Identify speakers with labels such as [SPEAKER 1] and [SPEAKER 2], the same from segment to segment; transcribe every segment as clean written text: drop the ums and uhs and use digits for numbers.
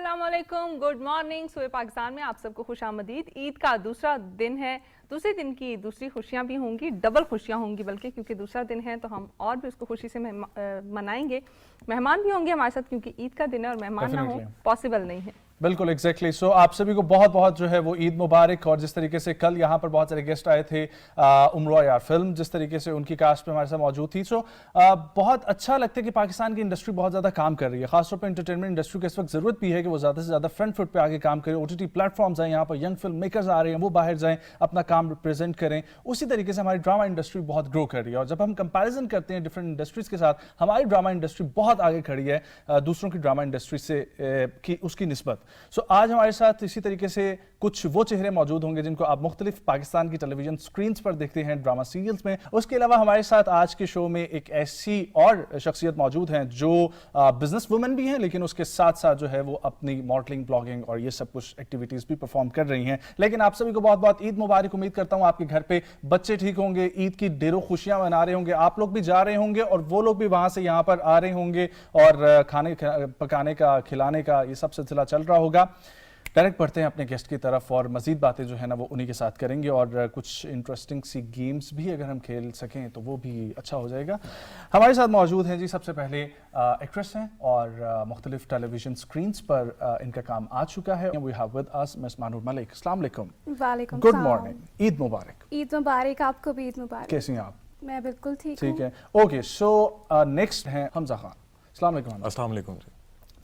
[SPEAKER 1] अस्सलाम वालेकुम, good morning. सुबह पाकिस्तान में आप सबको खुश आमदीद। ईद का दूसरा दिन है। दूसरे दिन की दूसरी खुशियां भी होंगी, डबल खुशियां होंगी बल्कि, क्योंकि दूसरा दिन है तो हम और भी उसको खुशी से मनाएंगे। मेहमान भी होंगे हमारे साथ, क्योंकि ईद का दिन है और मेहमान ना हो पॉसिबल नहीं है।
[SPEAKER 2] बिल्कुल एग्जैक्टली। सो आप सभी को बहुत बहुत जो है वो ईद मुबारक। और जिस तरीके से कल यहाँ पर बहुत सारे गेस्ट आए थे, उम्र यार फिल्म जिस तरीके से उनकी कास्ट पे हमारे साथ मौजूद थी, सो बहुत अच्छा लगता है कि पाकिस्तान की इंडस्ट्री बहुत ज़्यादा काम कर रही है। खासतौर पर एंटरटेनमेंट इंडस्ट्री को इस वक्त ज़रूरत भी है कि वो ज़्यादा से ज़्यादा फ्रंट फुट पे आगे काम करें। OTT प्लेटफॉर्म्स आए, यहाँ पर यंग फिल्म मेकर्स आ रहे हैं, वो बाहर जाएं, अपना काम रिप्रेजेंट करें। उसी तरीके से हमारी ड्रामा इंडस्ट्री बहुत ग्रो कर रही है। और जब हम कंपैरिजन करते हैं डिफरेंट इंडस्ट्रीज के साथ, हमारी ड्रामा इंडस्ट्री बहुत आगे खड़ी है दूसरों की ड्रामा इंडस्ट्री से उसकी निस्बत। सो आज हमारे साथ इसी तरीके से कुछ वो चेहरे मौजूद होंगे जिनको आप मुख्तलिफ पाकिस्तान की टेलीविजन स्क्रीन पर देखते हैं ड्रामा सीरियल्स में। उसके अलावा हमारे साथ आज के शो में एक ऐसी और शख्सियत मौजूद हैं जो बिजनेस वुमेन भी हैं, लेकिन उसके साथ साथ जो है वो अपनी मॉडलिंग, ब्लॉगिंग और ये सब कुछ एक्टिविटीज भी परफॉर्म कर रही हैं। लेकिन आप सभी को बहुत बहुत ईद मुबारक। उम्मीद करता हूँ आपके घर पे बच्चे ठीक होंगे, ईद की ढेरों खुशियां मना रहे होंगे, आप लोग भी जा रहे होंगे और वो लोग भी वहां से यहाँ पर आ रहे होंगे और खाने पकाने का, खिलाने का ये सब सिलसिला चल रहा होगा। डायरेक्ट बढ़ते हैं अपने गेस्ट की तरफ और मजीद बातें जो है ना वो उन्हीं के साथ करेंगे और कुछ इंटरेस्टिंग सी गेम्स भी अगर हम खेल सकें तो वो भी अच्छा हो जाएगा। हमारे साथ मौजूद हैं जी, सबसे पहले एक्ट्रेस हैं और मुख्तलिफ टेलीविजन स्क्रीन्स पर इनका काम आ चुका है। We have with us miss Manoor Malik. अस्सलाम वालेकुम।
[SPEAKER 3] वालेकुम
[SPEAKER 2] गुड मॉर्निंग, ईद मुबारक।
[SPEAKER 3] ईद मुबारक, आपको भी ईद मुबारक।
[SPEAKER 2] कैसी हैं आप?
[SPEAKER 3] मैं बिल्कुल ठीक
[SPEAKER 2] है। ओके, सो नेक्स्ट हैं हमजा खान। अस्सलाम वालेकुम।
[SPEAKER 4] अस्सलाम वालेकुम जी।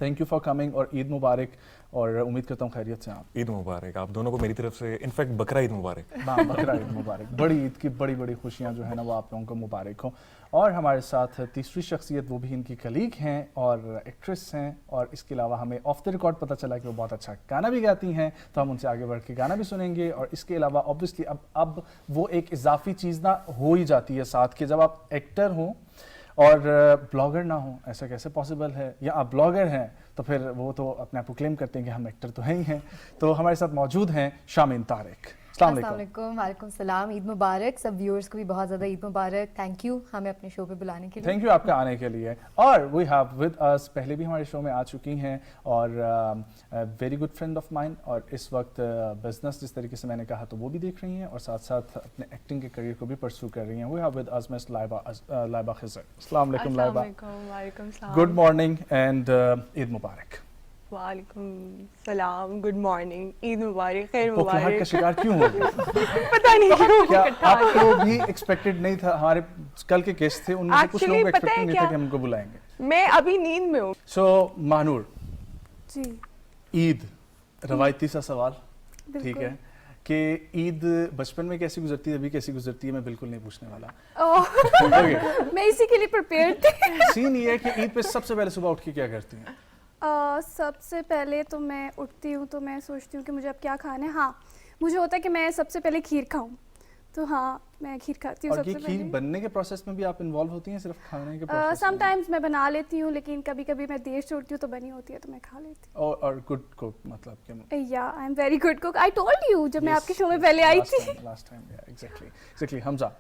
[SPEAKER 2] थैंक यू फॉर कमिंग और ईद मुबारक। और उम्मीद करता हूँ खैरियत से आप।
[SPEAKER 4] ईद मुबारक आप दोनों को मेरी तरफ से, इनफैक्ट बकरा ईद मुबारक।
[SPEAKER 2] हाँ, बकरा ईद मुबारक। बड़ी ईद की बड़ी बड़ी खुशियाँ जो है ना वो आप लोगों को मुबारक हो। और हमारे साथ तीसरी शख्सियत, वो भी इनकी कलीग हैं और एक्ट्रेस हैं, और इसके अलावा हमें ऑफ द रिकॉर्ड पता चला कि वो बहुत अच्छा गाना भी गाती हैं, तो हम उनसे आगे बढ़ के गाना भी सुनेंगे। और इसके अलावा ऑब्वियसली अब वो एक इजाफी चीज़ ना हो ही जाती है साथ के, जब आप एक्टर हों और ब्लॉगर ना हो, ऐसा कैसे पॉसिबल है? या आप ब्लॉगर हैं तो फिर वो तो अपने आप को क्लेम करते हैं कि हम एक्टर तो हैं ही हैं। तो हमारे साथ मौजूद हैं शामीन तारिक। अस्सलाम वालेकुम।
[SPEAKER 5] वालेकुम सलाम। ईद मुबारक। सब व्यूअर्स को भी बहुत ज़्यादा ईद मुबारक। थैंक यू हमें अपने शो पे बुलाने के लिए।
[SPEAKER 2] थैंक यू आपका आने के लिए। और वी हैव विद अस, पहले भी हमारे शो में आ चुकी हैं और very good friend of mine, और इस वक्त बिजनेस जिस तरीके से मैंने कहा तो वो भी देख रही हैं और साथ साथ अपने एक्टिंग के करियर को भी परस्यू कर रही हैं। We have with us miss Laiba Khizar. अस्सलाम वालेकुम लाइबा।
[SPEAKER 1] वालेकुम सलाम।
[SPEAKER 2] गुड मॉर्निंग एंड ईद मुबारक।
[SPEAKER 1] वालेकुम सलाम, गुड मॉर्निंग, ईद मुबारक, खैर
[SPEAKER 2] बुखलाहट का
[SPEAKER 1] मुबारक।
[SPEAKER 2] शिकार क्यों हो गए?
[SPEAKER 1] पता नहीं क्यों।
[SPEAKER 2] क्या आपको भी एक्सपेक्टेड नहीं था? हमारे कल के गेस्ट थे, उनमें से कुछ
[SPEAKER 1] Actually,
[SPEAKER 2] लोग
[SPEAKER 1] पता है
[SPEAKER 2] एक्सपेक्टेड नहीं था
[SPEAKER 1] क्या?
[SPEAKER 2] कि हम उनको बुलाएंगे।
[SPEAKER 1] मैं अभी नींद में हूँ।
[SPEAKER 2] सो मानूर
[SPEAKER 3] जी
[SPEAKER 2] ईद, रवायती सा सवाल, ठीक
[SPEAKER 3] बिल्कुल।
[SPEAKER 2] है, कि ईद बचपन में कैसी गुजरती है, अभी कैसी गुजरती है, मैं बिल्कुल नहीं पूछने वाला।
[SPEAKER 3] ओह, मैं इसी के लिए प्रिपेयर थी।
[SPEAKER 2] सीन ये है कि ईद पे सबसे पहले सुबह उठ के क्या करती हैं?
[SPEAKER 3] सबसे पहले तो मैं उठती हूँ तो मैं सोचती हूँ कि मुझे अब क्या खाना है। हाँ, मुझे होता है कि मैं सबसे पहले खीर खाऊं, तो हाँ मैं खीर खाती हूँ
[SPEAKER 2] और ये
[SPEAKER 3] सबसे
[SPEAKER 2] खीर
[SPEAKER 3] पहले।
[SPEAKER 2] बनने के प्रोसेस में भी आप इन्वॉल्व होती हैं, सिर्फ खाने के प्रोसेस में?
[SPEAKER 3] समटाइम्स मैं बना लेती हूँ, लेकिन कभी कभी मैं देर से उठती हूँ तो बनी होती है तो मैं खा लेती
[SPEAKER 2] और गुड कुक मतलब क्या?
[SPEAKER 3] हूँ। या I am very good cook. I told you जब मैं आपके शो में पहले आई थी।
[SPEAKER 2] Last time exactly. हमजा,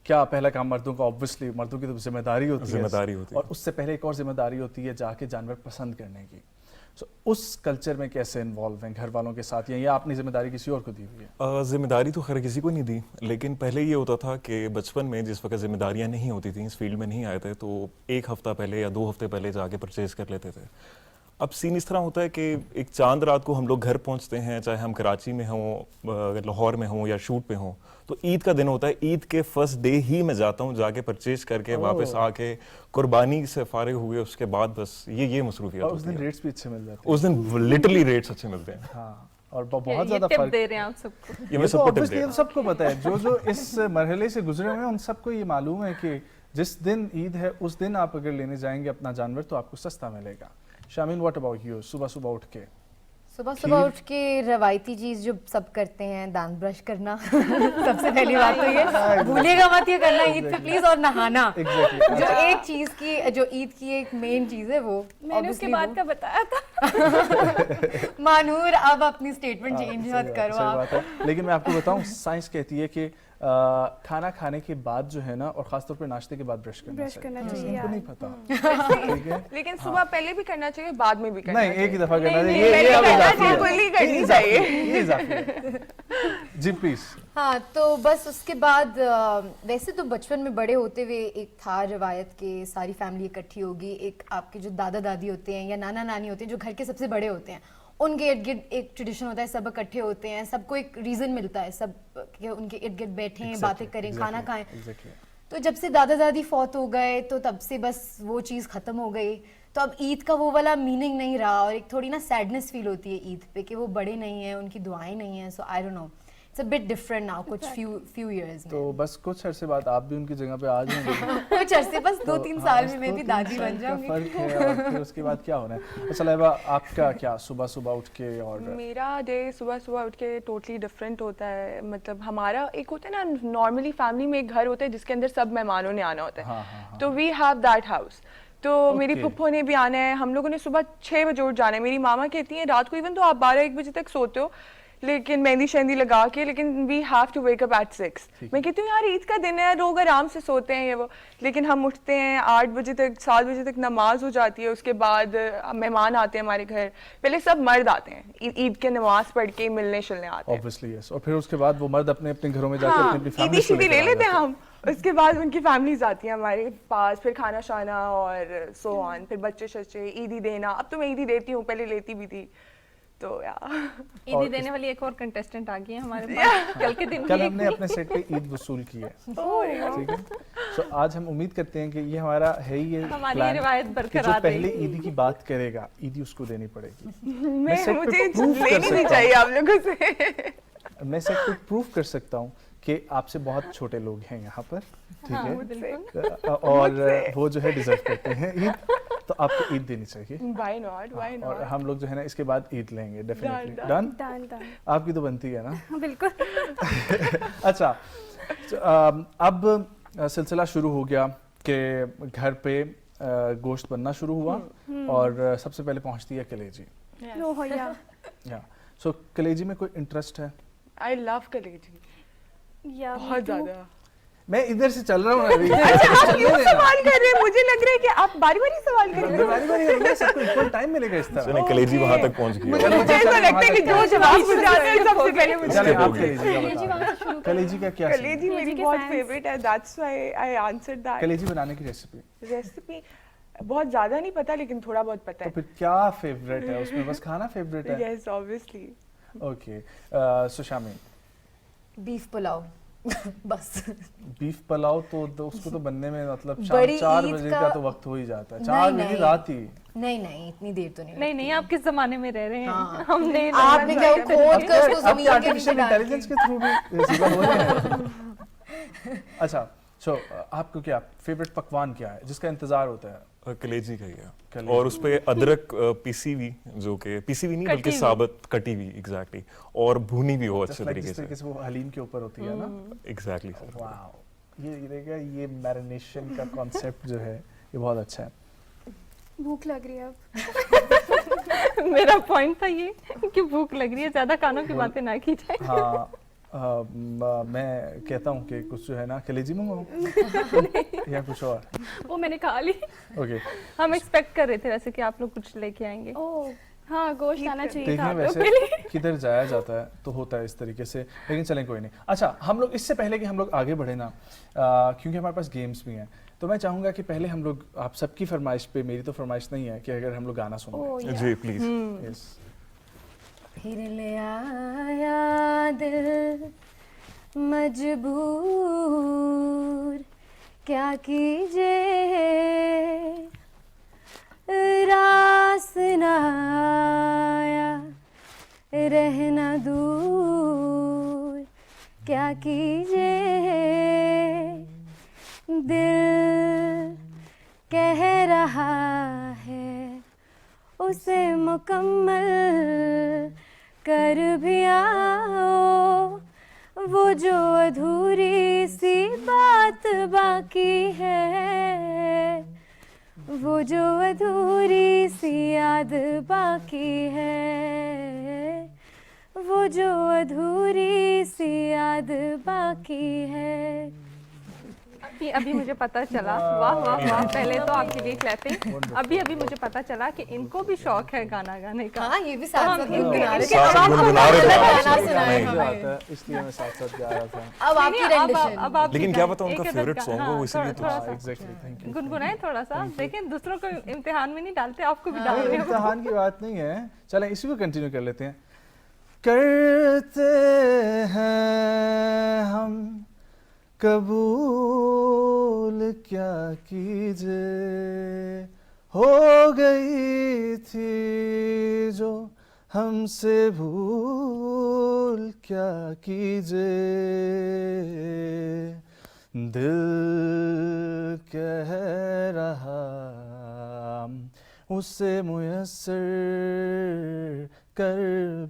[SPEAKER 2] क्या पहला काम मर्दों का, ऑब्वियसली मर्दों की तो जिम्मेदारी होती है और उससे पहले एक और जिम्मेदारी होती है जाके जानवर पसंद करने की। उस कल्चर में कैसे इन्वॉल्व हैं घर वालों के साथ, या आपने जिम्मेदारी किसी और को दी हुई है?
[SPEAKER 4] जिम्मेदारी तो खैर किसी को नहीं दी, लेकिन पहले ये होता था कि बचपन में जिस वक्त जिम्मेदारियां नहीं होती थी, इस फील्ड में नहीं आए थे, तो एक हफ्ता पहले या 2 हफ्ते पहले जाके परचेज कर लेते थे। अब सीन इस तरह होता है कि एक चांद रात को हम लोग घर पहुंचते हैं, चाहे हम कराची में हों, लाहौर में हों या शूट पे हों, तो ईद का दिन होता है। ईद के फर्स्ट डे ही मैं जाता हूँ, जाके परचेज करके वापस आके कुर्बानी से फारिग हुए, उसके बाद बस ये मसरूफियत
[SPEAKER 2] और उस
[SPEAKER 4] होती
[SPEAKER 2] दिन
[SPEAKER 4] है।
[SPEAKER 2] रेट्स भी अच्छे मिल जाते हैं।
[SPEAKER 4] उस दिन लिटरली रेट्स अच्छे मिलते हैं।
[SPEAKER 2] हाँ, और बहुत
[SPEAKER 1] ये
[SPEAKER 2] ज्यादा
[SPEAKER 1] टिप
[SPEAKER 2] फर्क
[SPEAKER 1] दे रहे हैं आप सबको।
[SPEAKER 4] ये मैं
[SPEAKER 2] तो
[SPEAKER 4] सबको टिप
[SPEAKER 2] obviously
[SPEAKER 4] दे
[SPEAKER 2] हम सबको पता है, जो इस मरहले से गुजरे हुए हैं उन सबको ये मालूम है कि जिस दिन ईद है उस दिन आप अगर लेने जाएंगे अपना जानवर तो आपको सस्ता मिलेगा। Shamin, what about you? सुबह सुबह उठ के
[SPEAKER 5] सुबह उठ के रवायती चीज जो सब करते हैं, दांत ब्रश करना सबसे पहली बात तो ये भूलिएगा मत ये करना ईद पे प्लीज, और नहाना।
[SPEAKER 2] Exactly.
[SPEAKER 5] जो एक चीज की, जो ईद की एक मेन चीज है वो
[SPEAKER 3] मैंने उसके बाद का बताया था।
[SPEAKER 5] मानूर अब अपनी स्टेटमेंट चेंज मत करो
[SPEAKER 2] सही
[SPEAKER 5] आप।
[SPEAKER 2] बात है। लेकिन मैं आपको बताऊं, साइंस कहती है कि खाना खाने के बाद जो है ना, और खासतौर पे नाश्ते के बाद ब्रश करना
[SPEAKER 3] ब्रश करना चाहिए
[SPEAKER 2] इनको
[SPEAKER 3] यार।
[SPEAKER 2] नहीं पता, ठीक है?
[SPEAKER 6] लेकिन सुबह पहले भी करना चाहिए, बाद में भी करना
[SPEAKER 2] नहीं,
[SPEAKER 6] चाहिए।
[SPEAKER 2] एक ही दफा करना
[SPEAKER 1] नहीं,
[SPEAKER 2] चाहिए, ये अब
[SPEAKER 6] पहले
[SPEAKER 2] इजाफी है।
[SPEAKER 6] बिल्कुल ही करनी
[SPEAKER 2] ये इजाफी
[SPEAKER 6] चाहिए।
[SPEAKER 2] है, ये इजाफी है। जी प्लीज।
[SPEAKER 5] हाँ, तो बस उसके बाद वैसे तो बचपन में बड़े होते हुए एक था रवायत के सारी फैमिली इकट्ठी होगी, एक आपके जो दादा दादी होते हैं या नाना नानी होते हैं जो घर के सबसे बड़े होते हैं, उनके इर्द गिर्द एक ट्रेडिशन होता है, सब इकट्ठे होते हैं, सबको एक रीज़न मिलता है, सब कि उनके इर्द गिर्द बैठें, बातें करें, खाना खाएं। तो जब से दादा दादी फौत हो गए तो तब से बस वो चीज़ ख़त्म हो गई। तो अब ईद का वो वाला मीनिंग नहीं रहा और एक थोड़ी ना सैडनेस फील होती है ईद पे कि वो बड़े नहीं हैं, उनकी दुआएं नहीं हैं। So I don't know, it's a bit different now कुछ few years में।
[SPEAKER 2] तो बस कुछ अरसे बाद आप भी उनकी जगह पे आ जाएंगे।
[SPEAKER 5] कुछ अरसे, बस 2-3 साल में मैं भी
[SPEAKER 2] 2-3
[SPEAKER 5] दादी
[SPEAKER 2] साल
[SPEAKER 5] बन
[SPEAKER 2] का
[SPEAKER 5] जाऊंगी।
[SPEAKER 2] फर्क है, और फिर उसके बाद क्या होना है? अच्छा लैबा, आपका क्या सुबह सुबह उठ के और
[SPEAKER 6] मेरा डे सुबह सुबह उठ के टोटली डिफरेंट होता है। मतलब हमारा एक होता है ना, नॉर्मली फैमिली में एक घर होता है जिसके अंदर सब मेहमानों ने आना होता है।
[SPEAKER 2] हाँ।
[SPEAKER 6] तो वी हैव दैट हाउस। तो मेरी
[SPEAKER 2] Okay.
[SPEAKER 6] पुप्पो ने भी आना है, हम लोगों ने सुबह 6 बजे उठ जाना है। मेरी मामा कहती हैं रात को इवन तो आप 12-1 बजे तक सोते हो, लेकिन मेहंदी शहंदी लगा के, लेकिन we have to wake up at 6। मैं कहती हूँ यार ईद का दिन है, लोग आराम से सोते हैं ये वो, लेकिन हम उठते हैं 8 बजे तक, 7 बजे तक नमाज हो जाती है। उसके बाद मेहमान आते हैं हमारे घर, पहले सब मर्द आते हैं ईद के नमाज पढ़ के मिलने शुलने आते हैं।
[SPEAKER 2] ऑब्वियसली यस, और फिर उसके बाद वो मर्द अपने अपने घरों में जाकर
[SPEAKER 6] हाँ,
[SPEAKER 2] अपनी
[SPEAKER 6] ईदी
[SPEAKER 2] फैमिली
[SPEAKER 6] शीदी ले लेते हैं हम। उसके बाद उनकी फैमिलीज आती हैं हमारे पास, फिर खाना शाना और सो ऑन, फिर बच्चे शच्चे ईदी देना। अब तो मैं ईदी देती हूँ, पहले लेती भी थी। तो यार
[SPEAKER 1] ईदी देने वाली एक और कंटेस्टेंट आ गई है हमारे पास कल के दिन
[SPEAKER 2] कल
[SPEAKER 1] की।
[SPEAKER 2] हमने अपने सेट पे ईद वसूल की है, ठीक है? तो आज हम उम्मीद करते हैं कि ये हमारा है ही ये
[SPEAKER 1] हमारी
[SPEAKER 2] plan
[SPEAKER 1] रिवायत
[SPEAKER 2] कि
[SPEAKER 1] बरकरार
[SPEAKER 2] जो पहले
[SPEAKER 1] रहेगी।
[SPEAKER 2] ईदी की बात करेगा, ईदी उसको देनी पड़ेगी।
[SPEAKER 6] मैं
[SPEAKER 2] set पे
[SPEAKER 6] मुझे
[SPEAKER 2] proof कर
[SPEAKER 6] लेनी नहीं
[SPEAKER 2] सकता
[SPEAKER 6] चाहिए
[SPEAKER 2] हूँ।
[SPEAKER 6] आप लोगों से।
[SPEAKER 2] मैं सेट पे प्रूफ कर सकता हूँ कि आपसे बहुत छोटे लोग हैं यहाँ पर, ठीक
[SPEAKER 1] हाँ,
[SPEAKER 2] है?
[SPEAKER 1] बिल्कुल।
[SPEAKER 2] और वो जो है डिजर्व करते हैं ईद, तो आपको ईद देनी चाहिए।
[SPEAKER 6] Why not? Why
[SPEAKER 2] और
[SPEAKER 6] not?
[SPEAKER 2] हम लोग जो है ना इसके बाद ईद लेंगे डेफिनेटली।
[SPEAKER 6] Done,
[SPEAKER 2] done?
[SPEAKER 3] दान दान
[SPEAKER 2] आपकी तो बनती है ना।
[SPEAKER 3] हाँ, बिल्कुल।
[SPEAKER 2] अच्छा, तो, अब सिलसिला शुरू हो गया कि घर पे गोश्त बनना शुरू हुआ, और सबसे पहले पहुंचती है कलेजी।
[SPEAKER 3] नो हो या
[SPEAKER 2] या सो कलेजी में कोई इंटरेस्ट है?
[SPEAKER 6] I love कलेजी
[SPEAKER 3] या
[SPEAKER 6] बहुत ज्यादा।
[SPEAKER 2] मैं इधर से चल रहा हूँ अभी।
[SPEAKER 6] आप क्यों सवाल कर रहे हैं? मुझे लग रहा है कि आप बारी बारी सवाल कर रहे हैं।
[SPEAKER 2] बारी बारी करेंगे, सबको इक्वल टाइम मिलेगा इस तरह।
[SPEAKER 4] चलिए कलेजी वहां तक पहुंच गई।
[SPEAKER 6] मुझे ऐसा लगता है कि जो जवाब मुझे आता है सबसे पहले मुझे
[SPEAKER 2] चलिए आप
[SPEAKER 4] होगी।
[SPEAKER 2] कलेजी का बताओ। कलेजी का क्या सीन है?
[SPEAKER 6] कलेजी मेरी
[SPEAKER 3] के
[SPEAKER 6] बहुत
[SPEAKER 3] fans।
[SPEAKER 6] फेवरेट है, that's why I answered that।
[SPEAKER 2] कलेजी बनाने की रेसिपी
[SPEAKER 6] रेसिपी बहुत ज्यादा नहीं पता, लेकिन थोड़ा बहुत पता
[SPEAKER 2] तो
[SPEAKER 6] है।
[SPEAKER 2] फिर क्या फेवरेट है उसमें? बस खाना फेवरेट है?
[SPEAKER 6] Yes, obviously।
[SPEAKER 2] ओके, सो शामी,
[SPEAKER 5] बीफ पुलाव बस।
[SPEAKER 2] बीफ पुलाव तो उसको तो बनने में मतलब
[SPEAKER 5] बड़ी
[SPEAKER 2] 4
[SPEAKER 5] ईद
[SPEAKER 2] बजे
[SPEAKER 5] का-
[SPEAKER 2] का तो वक्त हो ही जाता है। 4 बजे
[SPEAKER 5] नहीं।
[SPEAKER 2] रात ही।
[SPEAKER 5] नहीं, इतनी देर तो नहीं।
[SPEAKER 1] नहीं नहीं, आप किस जमाने में रह रहे हैं?
[SPEAKER 5] हाँ।
[SPEAKER 1] हमने
[SPEAKER 5] आपने क्या वो खोद कर उसको
[SPEAKER 2] अब
[SPEAKER 5] जमीन के नीचे
[SPEAKER 2] आर्टिफिशियल
[SPEAKER 5] डाल
[SPEAKER 2] इंटेलिजेंस के थ्रू भी जीवन हो रहे हैं। अच्छा, सो आपको क्या फेवरेट पकवान क्या है जिसका इंतजार होता है?
[SPEAKER 4] कलेजी का ही है,
[SPEAKER 2] कलेजी।
[SPEAKER 4] और उस पे अदरक पीसी हुई, जो कि पीसी हुई नहीं
[SPEAKER 1] कटी
[SPEAKER 4] बल्कि
[SPEAKER 1] हुई।
[SPEAKER 4] साबुत कटी हुई, एग्जैक्टली, और भुनी भी हो
[SPEAKER 2] Just
[SPEAKER 4] अच्छे
[SPEAKER 2] like
[SPEAKER 4] तरीके
[SPEAKER 2] जिस
[SPEAKER 4] से।
[SPEAKER 2] तरीके से वो हलीम के ऊपर होती है ना।
[SPEAKER 4] Exactly sir.
[SPEAKER 2] वाओ, ये देखिए, ये मैरिनेशन का कॉन्सेप्ट जो है ये बहुत अच्छा है।
[SPEAKER 3] भूख लग रही है अब।
[SPEAKER 1] मेरा पॉइंट था ये कि भूख लग रही है, ज्यादा खानों की बातें ना की जाए।
[SPEAKER 2] हाँ, मैं कहता हूँ कि कुछ जो है ना कलेजी मंगवाऊँ या कुछ और।
[SPEAKER 3] वो मैंने खा ली।
[SPEAKER 2] ओके,
[SPEAKER 1] हम एक्सपेक्ट कर रहे थे वैसे कि आप लोग कुछ लेके आएंगे।
[SPEAKER 3] ओह हाँ, गोश्त आना चाहिए था
[SPEAKER 2] देखिए
[SPEAKER 3] आप लोग के
[SPEAKER 2] वैसे
[SPEAKER 3] लिए।
[SPEAKER 2] किधर जाया जाता है तो होता है इस तरीके से, लेकिन चलें कोई नहीं। अच्छा, हम लोग इससे पहले कि हम लोग आगे बढ़े ना, क्योंकि हमारे पास गेम्स भी हैं, तो मैं चाहूँगा कि पहले हम लोग आप सबकी फरमाइश पे, मेरी तो फरमाइश नहीं है कि अगर हम लोग गाना सुन
[SPEAKER 3] ओह या
[SPEAKER 4] जी प्लीज।
[SPEAKER 2] यस,
[SPEAKER 5] फिर ले आया दिल मजबूर, क्या कीजिए रास न आया, रहना दूर, क्या कीजिए दिल कह रहा है उसे मुकम्मल कर भी आओ, वो जो अधूरी सी बात बाकी है, वो जो अधूरी सी याद बाकी है, वो
[SPEAKER 7] जो अधूरी सी याद बाकी है।
[SPEAKER 1] अभी मुझे पता चला, वाह वाह वाह, पहले तो आपके लिए क्लैपिंग। अभी मुझे पता चला कि इनको भी शौक है गाना गाने का।
[SPEAKER 5] हाँ, ये भी साथ साथ गुनगुना रहे थे।
[SPEAKER 4] साथ गुनगुना रहे थे
[SPEAKER 5] गाना
[SPEAKER 4] आपस में।
[SPEAKER 5] सुनाए
[SPEAKER 4] नहीं।
[SPEAKER 5] हमें।
[SPEAKER 2] इसलिए मैं साथ साथ गा रहा था।
[SPEAKER 5] अब आपकी रेंडिशन।
[SPEAKER 1] अब आप
[SPEAKER 4] लेकिन
[SPEAKER 1] भी
[SPEAKER 4] क्या
[SPEAKER 1] गाएं,
[SPEAKER 4] पता उनका
[SPEAKER 1] एक
[SPEAKER 4] फेवरेट
[SPEAKER 1] अदद
[SPEAKER 4] सॉन्ग
[SPEAKER 1] गा-
[SPEAKER 4] हो,
[SPEAKER 1] हाँ,
[SPEAKER 4] इसीलिए तो
[SPEAKER 1] थोड़ा सा
[SPEAKER 2] एग्जैक्टली, थैंक यू।
[SPEAKER 1] गुनगुनाएं थोड़ा सा। लेकिन दूसरों को इम्तिहान में नहीं डालते, आपको भी
[SPEAKER 2] कोई
[SPEAKER 1] डाल रहे हो।
[SPEAKER 2] इम्तिहान की बात नहीं है, चलें इसी को कंटिन्यू कर लेते हैं। करते हैं हम कबूल क्या कीजिए, हो गई थी जो हमसे भूल क्या कीजिए, दिल कह रहा उसे मुयस्सर कर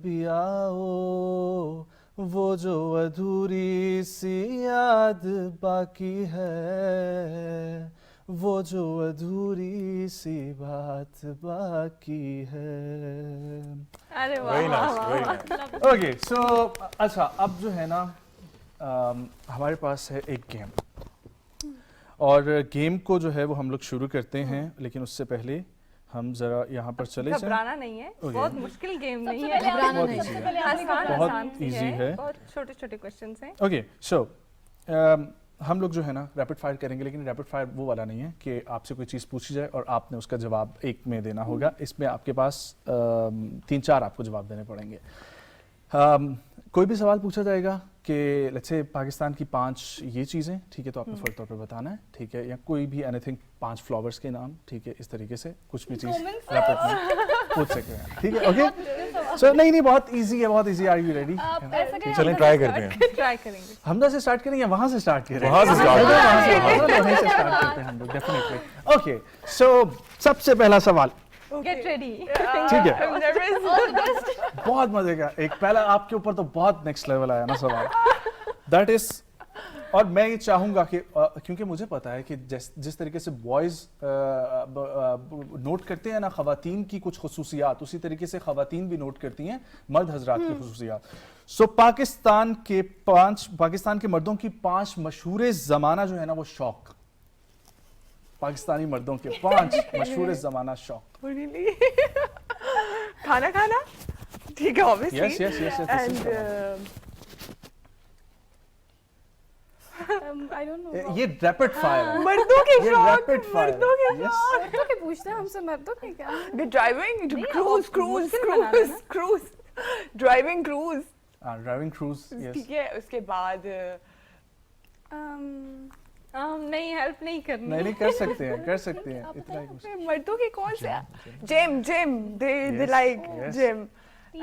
[SPEAKER 2] भी आओ, वो जो अधूरी सी याद बाकी है, वो जो अधूरी सी बात बाकी है।
[SPEAKER 1] अरे वाह
[SPEAKER 4] Very
[SPEAKER 1] वाह
[SPEAKER 4] nice,
[SPEAKER 1] वाह
[SPEAKER 4] very
[SPEAKER 1] वाह।
[SPEAKER 4] nice.
[SPEAKER 2] ओके सो अच्छा, अब जो है ना हमारे पास है एक गेम, और गेम को जो है वो हम लोग शुरू करते हैं, लेकिन उससे पहले हम जरा यहाँ पर चले जाएं।
[SPEAKER 1] घबराना नहीं है,
[SPEAKER 2] Okay.
[SPEAKER 1] बहुत मुश्किल गेम नहीं है,
[SPEAKER 5] घबराना
[SPEAKER 2] बहुत
[SPEAKER 5] नहीं
[SPEAKER 2] easy है।
[SPEAKER 1] आसान
[SPEAKER 2] बहुत
[SPEAKER 1] आसान सी
[SPEAKER 2] easy है।
[SPEAKER 1] बहुत छोटे छोटे क्वेश्चंस हैं।
[SPEAKER 2] ओके सो हम लोग जो है ना रैपिड फायर करेंगे, लेकिन रैपिड फायर वो वाला नहीं है कि आपसे कोई चीज़ पूछी जाए और आपने उसका जवाब एक में देना होगा। इसमें आपके पास 3-4 आपको जवाब देने पड़ेंगे। कोई भी सवाल पूछा जाएगा कि लेट्स से पाकिस्तान की 5 ये चीज़ें, ठीक है, तो आपको फर्क तौर पे बताना है, ठीक है, या कोई भी एनीथिंग 5 फ्लावर्स के नाम, ठीक है, इस तरीके से कुछ भी चीज़ रैपिड में पूछ सकते हैं, ठीक है। ओके सो नहीं बहुत इजी है, बहुत इजी। Are you ready?
[SPEAKER 4] चलें ट्राई करते हैं।
[SPEAKER 1] ट्राई करेंगे।
[SPEAKER 2] हमदा से स्टार्ट करें या वहां से स्टार्ट करें?
[SPEAKER 4] वहां से start करें।
[SPEAKER 2] वहीं से स्टार्ट करते हैं हम लोग, डेफिनेटली। ओके सो सबसे पहला सवाल,
[SPEAKER 1] गेट रेडी।
[SPEAKER 2] ठीक है,
[SPEAKER 6] I'm nervous.
[SPEAKER 2] बहुत मजे का एक पहला आपके ऊपर तो बहुत नेक्स्ट लेवल आया ना सवाल, दैट इज, और मैं ये चाहूंगा कि क्योंकि मुझे पता है कि जिस तरीके से बॉयज नोट करते हैं ना खवातीन की कुछ खसूसियात, उसी तरीके से खवातीन भी नोट करती हैं मर्द हजरात की खसूसियात। सो पाकिस्तान के मर्दों की 5 मशहूर ज़माना जो है ना वो शौक, पाकिस्तानी मर्दों के 5 मशहूर ज़माना शौक।
[SPEAKER 6] Really? खाना खाना ठीक है, obviously.
[SPEAKER 2] Yes, yes, yes, yes, this is
[SPEAKER 6] And
[SPEAKER 2] the
[SPEAKER 3] I don't no.
[SPEAKER 2] ये रैपिड फायर है,
[SPEAKER 6] मर्दों के
[SPEAKER 2] ये
[SPEAKER 6] शौक,
[SPEAKER 2] रैपिड फायर
[SPEAKER 6] मर्दों के
[SPEAKER 2] है। Yes.
[SPEAKER 3] मर्दों के पूछते हैं हमसे, मर्दों के क्या?
[SPEAKER 6] Driving, cruise, driving cruise,
[SPEAKER 2] driving cruise, yes.
[SPEAKER 6] ठीक है। उसके बाद
[SPEAKER 1] नहीं हेल्प नहीं करनी।
[SPEAKER 2] नहीं कर सकते हैं इतना ही कुछ।
[SPEAKER 6] मर्दों के कौन से? Gym, they
[SPEAKER 2] Yes,
[SPEAKER 6] like
[SPEAKER 2] yes.
[SPEAKER 6] gym.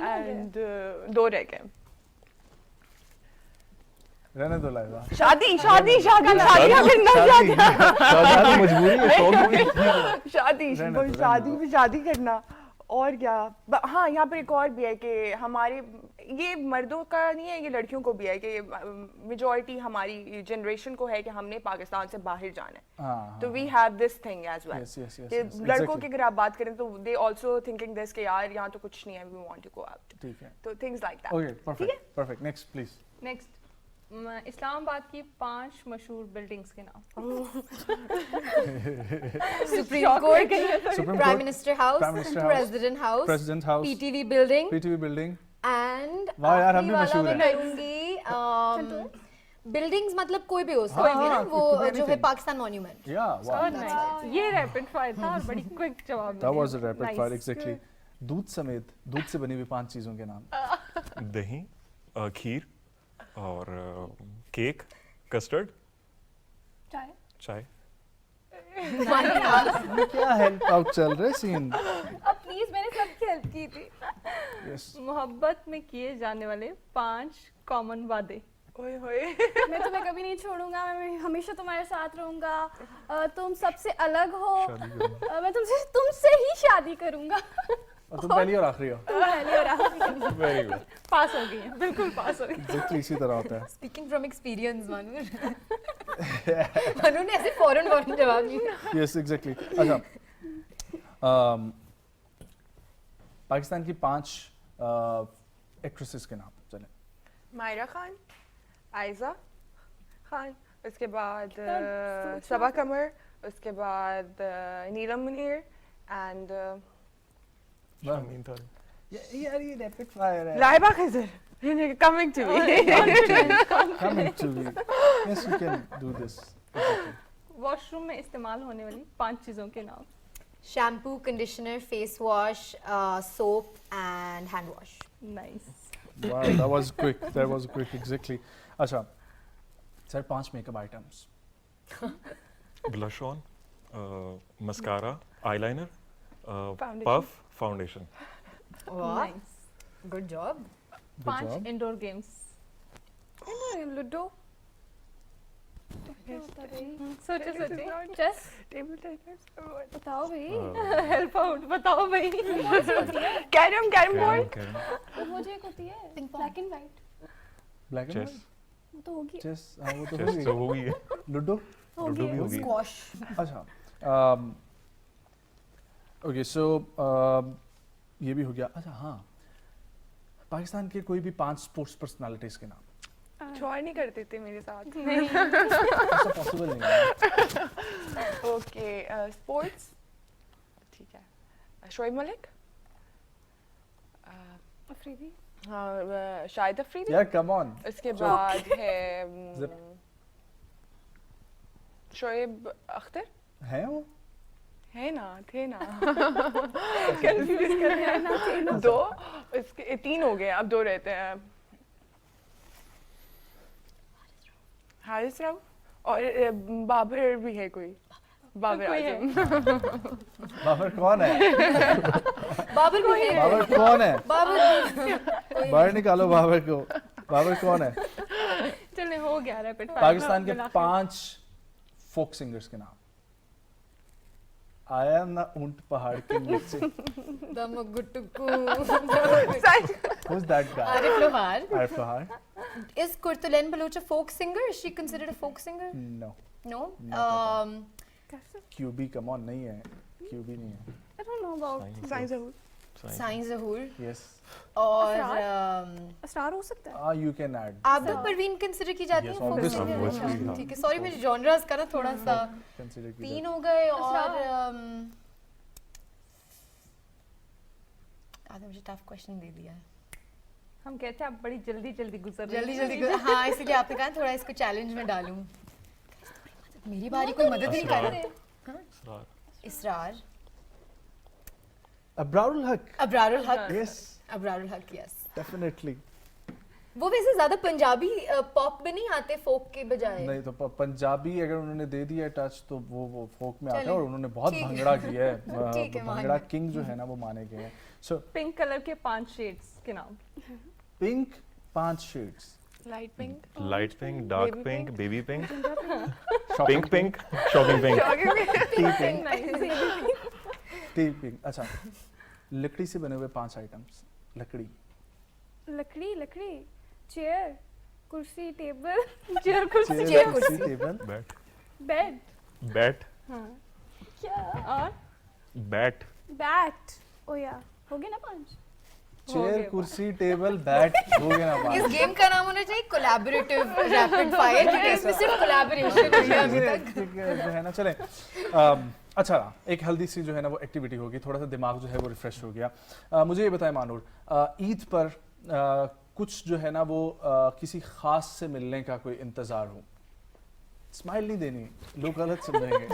[SPEAKER 6] And 2 रह गए।
[SPEAKER 2] रहने दो लाइवा।
[SPEAKER 6] शादी
[SPEAKER 2] शादी मजबूरी है, शौक भी नहीं है।
[SPEAKER 6] शादी करना। और क्या, हाँ, यहाँ पर एक और भी है कि हमारे, ये मर्दों का नहीं है, ये लड़कियों को भी है कि मेजॉरिटी हमारी जनरेशन को है कि हमने पाकिस्तान से बाहर जाना है,
[SPEAKER 2] हाँ,
[SPEAKER 6] तो we have this thing as well.
[SPEAKER 2] Yes, yes, yes,
[SPEAKER 6] कि
[SPEAKER 2] yes,
[SPEAKER 6] लड़कों
[SPEAKER 2] exactly.
[SPEAKER 6] की अगर आप बात करें तो दे आल्सो थिंकिंग दिस कि यार यहाँ तो कुछ नहीं है, we want to go out,
[SPEAKER 2] ठीक है।
[SPEAKER 6] तो things like that.
[SPEAKER 2] Okay perfect next please.
[SPEAKER 1] Next, Islamabad की 5 मशहूर बिल्डिंग्स के नाम।
[SPEAKER 5] Supreme court,
[SPEAKER 2] Supreme
[SPEAKER 5] prime
[SPEAKER 2] Court,
[SPEAKER 5] minister house,
[SPEAKER 2] Prime Minister House,
[SPEAKER 5] president house,
[SPEAKER 2] president house,
[SPEAKER 5] PTV building
[SPEAKER 2] PTV building.
[SPEAKER 5] And
[SPEAKER 2] वाह यार, हम भी मशहूर हैं।
[SPEAKER 5] करूंगी बिल्डिंग्स, मतलब कोई भी हो सकती
[SPEAKER 2] हाँ,
[SPEAKER 5] है ना,
[SPEAKER 2] हाँ,
[SPEAKER 5] वो
[SPEAKER 2] could be
[SPEAKER 5] जो है
[SPEAKER 2] anything.
[SPEAKER 5] पाकिस्तान मॉन्यूमेंट।
[SPEAKER 2] या वाह,
[SPEAKER 1] ये रैपिड फायर था और बड़ी क्विक जवाब
[SPEAKER 2] दैट
[SPEAKER 1] मिले।
[SPEAKER 2] Was a rapid
[SPEAKER 1] Nice.
[SPEAKER 2] Fire exactly. दूध समेत, दूध से बनी हुई 5 चीजों के नाम।
[SPEAKER 4] दही, खीर और केक, कस्टर्ड, चाय।
[SPEAKER 2] क्या हेल्प आउट चल रहा है सीन?
[SPEAKER 3] अब प्लीज, मैंने सबकी हेल्प की थी।
[SPEAKER 2] यस,
[SPEAKER 1] मोहब्बत में किए जाने वाले 5 कॉमन वादे।
[SPEAKER 6] ओए होए।
[SPEAKER 3] मैं तुम्हें कभी नहीं छोड़ूंगा, मैं हमेशा तुम्हारे साथ रहूंगा, तुम सबसे अलग हो, मैं तुमसे ही शादी करूंगा।
[SPEAKER 2] और तुम पहली और आखिरी हो।
[SPEAKER 3] तुम पहले और आखिरी।
[SPEAKER 4] Very good.
[SPEAKER 1] पास हो गई हैं, बिल्कुल पास हो गई।
[SPEAKER 2] एग्जैक्टली इसी तरह होता है।
[SPEAKER 5] Speaking from experience Manur. Manur ने ऐसे फौरन जवाब दिया।
[SPEAKER 2] Yes exactly. अच्छा, पाकिस्तान की 5 एक्ट्रेसेस के नाम। चलें
[SPEAKER 6] मायरा खान, आयजा खान, उसके बाद
[SPEAKER 3] सोचा
[SPEAKER 6] सबा कमर, उसके बाद नीलम मुनीर एंड
[SPEAKER 4] शामीन था
[SPEAKER 2] यार ये रैपिड फायर है
[SPEAKER 6] Laiba Khazar coming to me.
[SPEAKER 2] coming to me yes you can do this
[SPEAKER 1] washroom में इस्तेमाल होने वाली 5 चीजों के नाम।
[SPEAKER 5] Shampoo, conditioner, face wash, soap and hand wash.
[SPEAKER 1] Nice.
[SPEAKER 2] wow that was quick exactly अच्छा sir 5 makeup items
[SPEAKER 4] blush on, mascara, eyeliner,
[SPEAKER 6] Foundation.
[SPEAKER 4] Puff, foundation.
[SPEAKER 5] वाह,
[SPEAKER 1] nice.
[SPEAKER 5] Good job.
[SPEAKER 1] 5 indoor games.
[SPEAKER 3] Ludo
[SPEAKER 1] सोचे सोचे।
[SPEAKER 3] चेस
[SPEAKER 6] टेबल टेनिस,
[SPEAKER 3] बताओ भाई
[SPEAKER 1] help out बताओ भाई।
[SPEAKER 6] Carrom board,
[SPEAKER 3] वो मुझे एक होती है black and white
[SPEAKER 2] black and
[SPEAKER 4] chess,
[SPEAKER 3] वो तो होगी
[SPEAKER 2] चेस हाँ वो तो
[SPEAKER 4] चेस
[SPEAKER 2] होगी
[SPEAKER 4] तो होगी है,
[SPEAKER 2] लूडो
[SPEAKER 4] लूडो भी होगी।
[SPEAKER 5] स्क्वॉश।
[SPEAKER 2] अच्छा ओके सो ये भी हो गया। अच्छा हाँ पाकिस्तान के कोई भी 5 स्पोर्ट्स पर्सनालिटीज के नाम।
[SPEAKER 6] छोड़ नहीं करते थे मेरे साथ।
[SPEAKER 2] ऐसा पॉसिबल नहीं है।
[SPEAKER 6] ओके स्पोर्ट्स ठीक है, शोएब मलिक,
[SPEAKER 3] अफरीदी
[SPEAKER 6] हाँ शाहिद अफरीदी,
[SPEAKER 2] यार कम ऑन
[SPEAKER 6] उसके बाद है
[SPEAKER 2] Zip.
[SPEAKER 6] शोएब अख्तर
[SPEAKER 2] है वो
[SPEAKER 6] है ना, थे ना कंफ्यूज कर रहे हैं ना। 2 इसके 3 हो गए, अब 2 रहते हैं। हारिस राव और बाबर भी है कोई, बाबर
[SPEAKER 1] कोई है।
[SPEAKER 6] आजम।
[SPEAKER 2] बाबर कौन है
[SPEAKER 5] बाबर भी है।
[SPEAKER 2] बाबर कौन है
[SPEAKER 5] बाबर
[SPEAKER 2] बाहर निकालो बाबर को। बाबर कौन है?
[SPEAKER 1] चले हो गया रैपिड फायर।
[SPEAKER 2] पाकिस्तान के 5 फोक सिंगर्स के नाम। आया ना ऊंट पहाड़ के नीचे।
[SPEAKER 5] दमगुटुकू।
[SPEAKER 2] Who's that guy?
[SPEAKER 5] आरिफ लोहार।
[SPEAKER 2] Arif Lahar?
[SPEAKER 5] Is Kurtulen Baloch a folk singer? Is she considered a folk singer?
[SPEAKER 2] No.
[SPEAKER 5] No.
[SPEAKER 2] Not at QB come on नहीं है। QB नहीं है।
[SPEAKER 3] I don't know about
[SPEAKER 6] Sains Zahoor,
[SPEAKER 5] Sain Zahoor
[SPEAKER 2] Yes.
[SPEAKER 5] और
[SPEAKER 3] स्टार हो सकता है
[SPEAKER 2] You can add.
[SPEAKER 5] Abid Parveen consider की जाती
[SPEAKER 2] Yes,
[SPEAKER 5] है folk
[SPEAKER 2] obviously,
[SPEAKER 5] singer?
[SPEAKER 4] obviously,
[SPEAKER 5] अच्छा,
[SPEAKER 4] हाँ।
[SPEAKER 5] ठीक है। सॉरी मेरे जॉनरास का ना थोड़ा सा
[SPEAKER 2] Consider की
[SPEAKER 5] 3
[SPEAKER 2] जाती
[SPEAKER 5] हो गए और आधा मुझे टफ क्वेश्चन दे दिया है।
[SPEAKER 1] हम कहते हैं आप बड़ी जल्दी जल्दी गुजर रही
[SPEAKER 5] जल्दी
[SPEAKER 1] हैं।
[SPEAKER 5] जल्दी हाँ इसलिए आपने कहा थोड़ा इसको चैलेंज में डालूं। मेरी बारी कोई मदद नहीं कर रहा।
[SPEAKER 4] इसरार,
[SPEAKER 5] इसरार,
[SPEAKER 2] Abrarul Haq.
[SPEAKER 5] अबरारुल हक।
[SPEAKER 2] Yes,
[SPEAKER 5] अबरारुल हक, यस।
[SPEAKER 2] definitely.
[SPEAKER 5] वो वैसे ज्यादा पंजाबी पॉप में नहीं आते फोक के बजाय।
[SPEAKER 2] नहीं तो पंजाबी अगर उन्होंने दे दिया टच तो वो फोक में आता है
[SPEAKER 5] चलिए,
[SPEAKER 2] और उन्होंने बहुत
[SPEAKER 5] ठीक है।
[SPEAKER 2] भंगड़ा किया है।
[SPEAKER 5] ठीक है, मान
[SPEAKER 2] भंगड़ा
[SPEAKER 5] गए।
[SPEAKER 2] किंग जो है ना वो माने गए हैं। सो
[SPEAKER 1] पिंक कलर के 5 शेड्स के नाम।
[SPEAKER 2] Pink 5 shades.
[SPEAKER 6] Light pink,
[SPEAKER 4] light pink, dark
[SPEAKER 6] Baby
[SPEAKER 4] pink,
[SPEAKER 6] pink.
[SPEAKER 4] Baby pink, pink pink, shocking pink.
[SPEAKER 2] T pink. T pink. अच्छा लकड़ी से बने हुए 5 आइटम्स। लकड़ी
[SPEAKER 3] लकड़ी चेयर कुर्सी टेबल
[SPEAKER 1] चेयर कुर्सी।
[SPEAKER 2] चेयर कुर्सी टेबल
[SPEAKER 4] बैट,
[SPEAKER 3] बेड
[SPEAKER 4] बैट,
[SPEAKER 1] और
[SPEAKER 4] बैट,
[SPEAKER 3] बैट ओ या हो गया ना 5
[SPEAKER 2] चेयर कुर्सी टेबल बैट हो गया ना
[SPEAKER 5] इस
[SPEAKER 2] बात।
[SPEAKER 5] गेम का नाम होना चाहिए कोलैबोरेटिव रैपिड फायर क्योंकि इसमें सिर्फ कोलैबोरेशन हुई है अभी तक।
[SPEAKER 2] ठीक है जो है ना चले अच्छा एक हेल्दी सी जो है ना वो एक्टिविटी होगी थोड़ा सा दिमाग जो है वो रिफ्रेश हो गया। मुझे ये बताएं मानूर ईद पर कुछ जो है ना वो किसी खास से मिलने का कोई इंतजार हो। स्माइल नहीं देनी लोग गलत समझेंगे।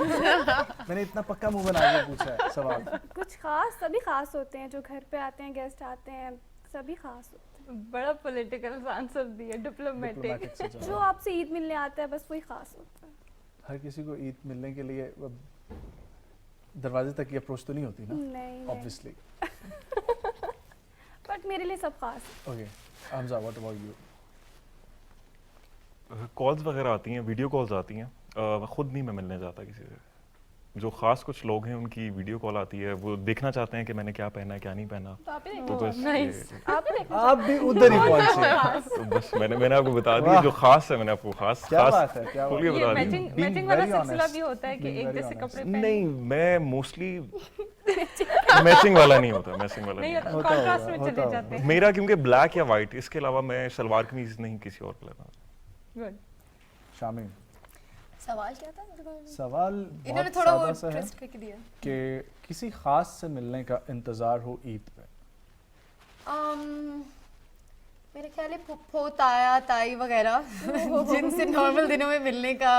[SPEAKER 2] मैंने इतना पक्का मुंह बना के पूछा है सवाल।
[SPEAKER 3] कुछ खास सभी खास होते हैं जो घर पे आते हैं गेस्ट आते हैं सभी खास होते
[SPEAKER 1] बड़ा पॉलिटिकल आंसर दिया डिप्लोमेटिक।
[SPEAKER 2] डिप्लोमेटिक से
[SPEAKER 3] हैं जो
[SPEAKER 2] जवाब।
[SPEAKER 3] आपसे ईद मिलने आता है बस वही खास होता है
[SPEAKER 2] हर किसी को ईद मिलने के लिए दरवाजे तक की अप्रोच तो नहीं होती ना
[SPEAKER 3] नहीं
[SPEAKER 2] ऑब्वियसली।
[SPEAKER 3] बट मेरे लिए सब खास है
[SPEAKER 2] okay Hamza what about you?
[SPEAKER 4] Calls वगैरह आती हैं, वीडियो कॉल्स आती हैं, खुद नहीं मैं मिलने जाता किसी से। जो खास कुछ लोग हैं उनकी वीडियो कॉल आती है, वो देखना चाहते हैं कि मैंने क्या पहना है क्या नहीं पहना।
[SPEAKER 3] तो आप ही
[SPEAKER 4] तो बस
[SPEAKER 1] nice.
[SPEAKER 3] आप ही देखो
[SPEAKER 2] आप भी उधर ही पहुंचे।
[SPEAKER 4] तो बस मैंने आपको बता दिया
[SPEAKER 2] वाह।
[SPEAKER 4] जो खास है मैंने आपको खास
[SPEAKER 2] क्या
[SPEAKER 4] खास
[SPEAKER 2] बात है क्या बात
[SPEAKER 4] खोलिए
[SPEAKER 2] है।
[SPEAKER 1] ये
[SPEAKER 4] बता दी।
[SPEAKER 1] मैचिंग
[SPEAKER 2] Being
[SPEAKER 1] मैचिंग वाला
[SPEAKER 2] very
[SPEAKER 1] सिलसिला
[SPEAKER 2] honest.
[SPEAKER 1] भी होता है कि
[SPEAKER 2] Being
[SPEAKER 1] एक
[SPEAKER 2] very
[SPEAKER 1] जैसे
[SPEAKER 2] honest.
[SPEAKER 1] कपड़े पहन।
[SPEAKER 4] नहीं मैं मोस्टली मैचिंग वाला नहीं होता, मैचिंग वाला
[SPEAKER 1] नहीं
[SPEAKER 4] नहीं
[SPEAKER 1] होता, कॉन्ट्रास्ट में चले जाते
[SPEAKER 4] होता।
[SPEAKER 1] हैं।
[SPEAKER 4] मेरा क्योंकि ब्लैक या वाइट, इसके अलावा मैं सलवार कमीज नहीं किसी और कलर में।
[SPEAKER 1] गुड।
[SPEAKER 2] शामिल
[SPEAKER 5] सवाल क्या था?
[SPEAKER 2] सवाल
[SPEAKER 5] इन्होंने
[SPEAKER 2] बहुत
[SPEAKER 5] थोड़ा वो
[SPEAKER 2] सादा सा है
[SPEAKER 5] ट्विस्ट करके दिया।
[SPEAKER 2] कि किसी खास से मिलने का इंतजार हो ईद पे।
[SPEAKER 5] मेरे ख्याल है फुफ्फो, ताया, ताई वगैरह जिनसे नॉर्मल दिनों में मिलने का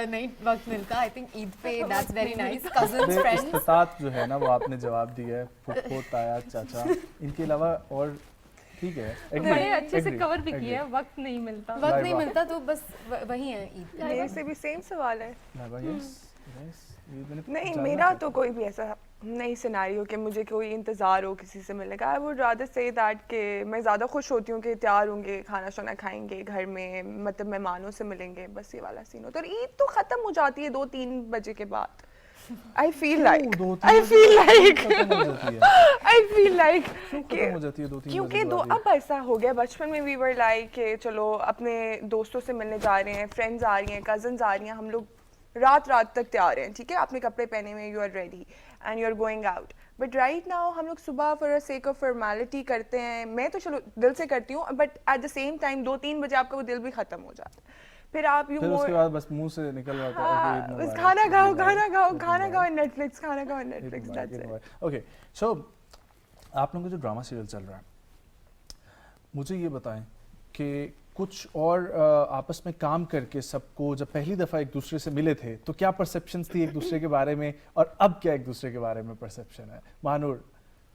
[SPEAKER 5] नहीं वक्त मिलता। आई थिंक ईद पे that's very nice. Cousins, friends.
[SPEAKER 2] इस्तात जो है ना वो आपने जवाब दिया है, फुफ्फो, ताया, चाचा, इनके अलावा और ठीक है। agree,
[SPEAKER 1] बड़े अच्छे से
[SPEAKER 2] agree,
[SPEAKER 1] कवर भी
[SPEAKER 2] agree।
[SPEAKER 1] किया है, वक्त नहीं मिलता।
[SPEAKER 5] वक्त नहीं
[SPEAKER 2] लाइबा।
[SPEAKER 5] मिलता तो बस वही है ईद।
[SPEAKER 6] मेरे से भी सेम सवाल है।
[SPEAKER 2] लाइबा, yes, yes, ये मैंने
[SPEAKER 6] नहीं,
[SPEAKER 2] जानना
[SPEAKER 6] मेरा
[SPEAKER 2] था।
[SPEAKER 6] तो कोई भी ऐसा नहीं सिनेरियो कि मुझे कोई इंतज़ार हो किसी से मिलने का। I would rather say that कि मैं ज़्यादा खुश होती हूँ कि तैयार होंगे, खाना शाना खाएंगे घर में, मतलब मेहमानों से मिलेंगे, बस ये वाला सीन होता है। और ईद तो ख़त्म हो जाती है 2-3 बजे के बाद। आई फील लाइक
[SPEAKER 2] दो तीन
[SPEAKER 6] आई
[SPEAKER 2] बजे
[SPEAKER 6] फील
[SPEAKER 2] तक
[SPEAKER 6] लाइक
[SPEAKER 2] खत्म हो जाती है।
[SPEAKER 6] आई फील लाइक
[SPEAKER 2] खत्म हो जाती है 2-3
[SPEAKER 6] क्योंकि
[SPEAKER 2] बजे
[SPEAKER 6] दो
[SPEAKER 2] के बाद
[SPEAKER 6] अब ऐसा हो गया। बचपन में वी वर लाइक कि चलो अपने दोस्तों से मिलने जा रहे हैं, फ्रेंड्स आ रही हैं, कजन्स आ रही हैं, हम लोग रात रात तक तैयार हैं, ठीक है, आपने कपड़े पहने हुए, you are ready and you are going out. But right now हम लोग सुबह फॉर सेक ऑफ फॉर्मेलिटी करते हैं। मैं तो चलो दिल से करती हूँ, but at the same time 2-3 बजे आपका वो दिल भी खत्म हो जाता है। फिर आप यू
[SPEAKER 2] फिर उसके बाद बस मुंह से निकल जाता है कि ईद
[SPEAKER 6] बस
[SPEAKER 2] मुबारक,
[SPEAKER 6] खाना
[SPEAKER 2] ईद
[SPEAKER 6] खाओ,
[SPEAKER 2] मुबारक,
[SPEAKER 6] खाना खाओ,
[SPEAKER 2] ईद
[SPEAKER 6] खाना
[SPEAKER 2] मुबारक,
[SPEAKER 6] खाओ, नेटफ्लिक्स, खाना खाओ,
[SPEAKER 2] ईद
[SPEAKER 6] नेटफ्लिक्स,
[SPEAKER 2] मुबारक,
[SPEAKER 6] दैट्स
[SPEAKER 2] ईद
[SPEAKER 6] इट।
[SPEAKER 2] मुबारक। ओके, सो आप लोगों का जो ड्रामा सीरियल चल रहा है, मुझे ये बताएं कि कुछ और आपस में काम करके सबको जब पहली दफ़ा एक दूसरे से मिले थे तो क्या परसेप्शंस थी एक दूसरे के बारे में, और अब क्या एक दूसरे के बारे में परसेप्शन है? महानूर,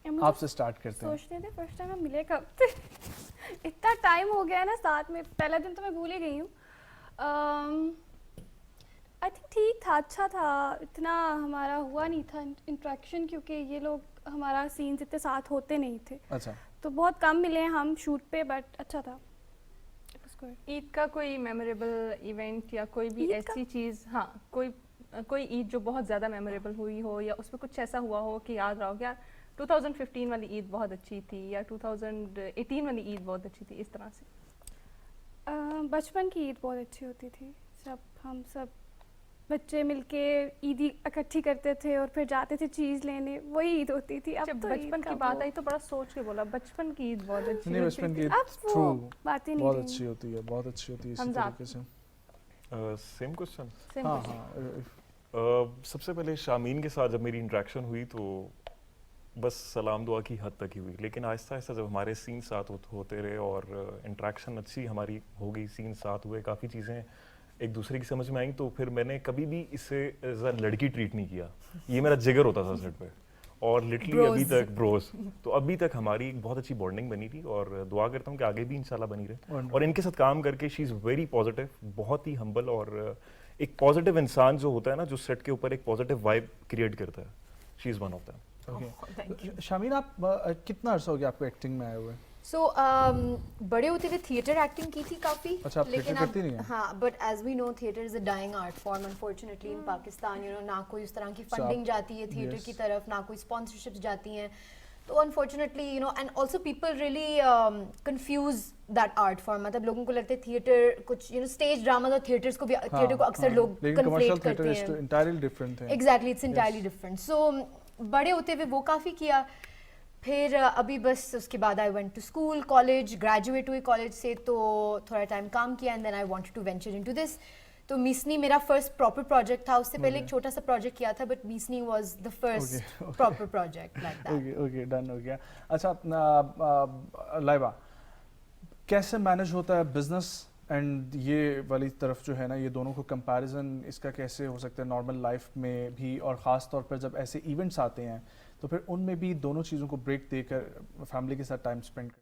[SPEAKER 2] आपसे स्टार्ट करते हैं।
[SPEAKER 3] सोचते थे फर्स्ट टाइम हम मिले कब थे। इतना टाइम हो गया है ना साथ में, पहला दिन तो मैं भूल ही गई हूँ। आई थिंक ठीक था, अच्छा था, इतना हमारा हुआ नहीं था इंट्रैक्शन, क्योंकि ये लोग हमारा सीन्स इतने साथ होते नहीं थे,
[SPEAKER 2] अच्छा,
[SPEAKER 3] तो बहुत कम मिले हम शूट पे, बट अच्छा था।
[SPEAKER 1] ईद का कोई मेमोरेबल इवेंट या कोई भी
[SPEAKER 3] ईद का?
[SPEAKER 1] ऐसी चीज़, हाँ, कोई ईद जो बहुत ज़्यादा मेमोरेबल हुई हो, या उसमें कुछ ऐसा हुआ हो कि याद रहा हो कि यार 2015 वाली ईद बहुत अच्छी थी, या 2018 वाली ईद बहुत अच्छी थी, इस तरह से?
[SPEAKER 3] बचपन की ईद बहुत अच्छी होती थी। हम सब बच्चे मिलके ईद इकट्ठी करते थे और फिर जाते थे चीज़ लेने, वही ईद होती थी। अब
[SPEAKER 1] जब
[SPEAKER 3] तो
[SPEAKER 1] बचपन
[SPEAKER 3] ईद का
[SPEAKER 1] की बात
[SPEAKER 3] वो-
[SPEAKER 1] आई तो बड़ा सोच के बोला, बचपन की ईद बहुत अच्छी
[SPEAKER 2] नहीं,
[SPEAKER 1] होती
[SPEAKER 2] बचपन
[SPEAKER 1] थी।
[SPEAKER 2] की
[SPEAKER 3] अब वो
[SPEAKER 2] ट्रू
[SPEAKER 3] बातें नहीं
[SPEAKER 2] बहुत
[SPEAKER 3] रही।
[SPEAKER 2] अच्छी होती है, बहुत अच्छी होती है इसी
[SPEAKER 1] हमजा,
[SPEAKER 2] तरीके से।
[SPEAKER 4] Same question.
[SPEAKER 1] Same
[SPEAKER 2] हाँ
[SPEAKER 1] question.
[SPEAKER 2] हाँ,
[SPEAKER 4] सबसे पहले शामीन के साथ जब मेरी इंटरेक्शन हुई तो बस सलाम दुआ की हद तक ही हुई, लेकिन आहिस्ता आहिस्ता जब हमारे सीन साथ होते रहे और इंटरेक्शन अच्छी हमारी हो गई, सीन साथ हुए, काफ़ी चीज़ें एक दूसरे की समझ में आई, तो फिर मैंने कभी भी इसे एज अ लड़की ट्रीट नहीं किया। ये मेरा जिगर होता था सेट पे, और लिटरली अभी तक ब्रोस, तो अभी तक हमारी एक बहुत अच्छी बॉन्डिंग बनी थी, और दुआ करता हूँ कि आगे भी इंशाल्लाह बनी रहे। और इनके साथ काम करके शी इज़ वेरी पॉजिटिव, बहुत ही हम्बल, और एक पॉजिटिव इंसान जो होता है ना, जो सेट के ऊपर एक पॉजिटिव वाइब क्रिएट करता है, she is one of them.
[SPEAKER 2] Okay. Shamin, आप कितना अर्सा हो गया आपको एक्टिंग में आए हुए?
[SPEAKER 5] सो बड़े होते हुए थिएटर एक्टिंग की थी काफ़ी,
[SPEAKER 2] अच्छा, आप theatre करती नहीं हैं?
[SPEAKER 5] हाँ, but as we know theatre is a dying art form unfortunately in Pakistan. You know, ना कोई उस तरह की
[SPEAKER 2] So,
[SPEAKER 5] फंडिंग जाती है थिएटर
[SPEAKER 2] yes.
[SPEAKER 5] की तरफ, ना कोई स्पॉन्सरशिप्स जाती हैं, तो unfortunately you know, and also people really confuse that art form. मतलब लोगों को लगता है थिएटर कुछ, यू नो, स्टेज ड्रामा और थिएटर्स को भी, थिएटर को अक्सर लोग
[SPEAKER 2] लेकिन कमर्शियल
[SPEAKER 5] कन्फ्लेट
[SPEAKER 2] थिएटर
[SPEAKER 5] करते
[SPEAKER 2] इज
[SPEAKER 5] हैं।
[SPEAKER 2] एंटायरली डिफरेंट है।
[SPEAKER 5] Exactly, it's entirely different. So बड़े होते हुए वो काफ़ी किया, फिर अभी बस उसके बाद I went to school, college, graduate हुई कॉलेज से, तो थोड़ा टाइम काम किया, and then I wanted to venture into this. तो मीसनी मेरा फर्स्ट प्रॉपर प्रोजेक्ट था, उससे पहले एक छोटा सा प्रोजेक्ट किया था, बट मीसनी was the first proper project like that.
[SPEAKER 2] Okay okay, done हो गया। अच्छा, लाइबा, कैसे मैनेज होता है बिजनेस एंड ये वाली तरफ जो है ना, ये दोनों को कंपैरिजन इसका कैसे हो सकता है नॉर्मल लाइफ में भी, और ख़ास तौर पर जब ऐसे इवेंट्स आते हैं तो फिर उनमें भी दोनों चीज़ों को ब्रेक देकर फैमिली के साथ टाइम स्पेंड कर।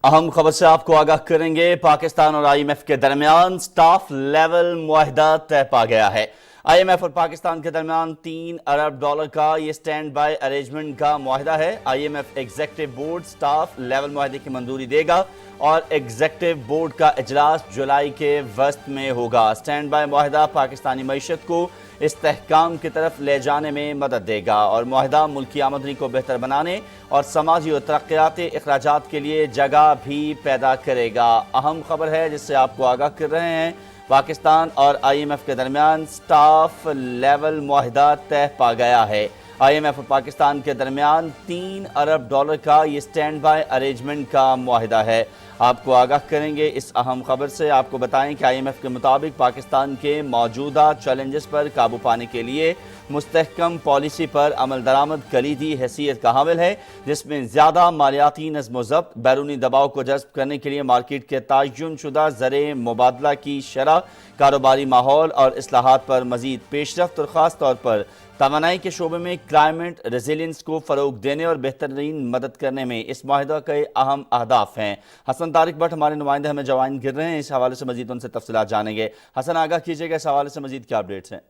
[SPEAKER 8] अहम खबर से आपको आगाह करेंगे। पाकिस्तान और IMF के दरमियान स्टाफ लेवल मुआहिदा तय पा गया है। आईएमएफ और पाकिस्तान के दरमियान $3 अरब का ये स्टैंड बाय अरेंजमेंट का मुआहिदा है। IMF executive board staff level मुआहिदे की मंजूरी देगा और एग्जेक्टिव बोर्ड का इजलास जुलाई के वस्त में होगा। स्टैंड बाय मुआहिदा पाकिस्तानी मईशत को इस्तेहकाम की तरफ ले जाने में मदद देगा और मुआहिदा मुल्की आमदनी को बेहतर बनाने और समाजी और तरक्याती अखराजात के लिए जगह भी पैदा करेगा। अहम खबर है जिससे आपको आगाह कर रहे हैं, पाकिस्तान और आईएमएफ के दरमियान स्टाफ लेवल मुआहिदा तय पा गया है। आईएमएफ और पाकिस्तान के दरमियान $3 अरब का ये स्टैंड बाय अरेंजमेंट का मुआहिदा है। आपको आगाह करेंगे इस अहम खबर से। आपको बताएं कि आईएमएफ के मुताबिक पाकिस्तान के मौजूदा चैलेंजेस पर काबू पाने के लिए मुस्तहकम पॉलिसी पर अमल दरामद कलीदी हैसियत का हामिल है, जिसमें ज़्यादा मालियाती नज़्म ज़ब्त, बैरूनी दबाव को जज़्ब करने के लिए मार्केट के तयन शुदा ज़रे मुबादला की शरह, कारोबारी माहौल और इस्लाहात पर मज़ीद पेशरफ्त और ख़ास तौर पर तवानाई के शोबे में क्लाइमेट रेजिलियंस को फ़रोग देने और बेहतरीन मदद करने में इस मुआहिदा के अहम अहदाफ हैं। हसन तारिक भट्ट हमारे नुमाइंदे हमें जवाइन गिर रहे हैं, इस हवाले से मजीद उनसे तफसीलात जानेंगे। हसन, आगाह कीजिएगा इस हवाले से मजीद क्या अपडेट्स हैं?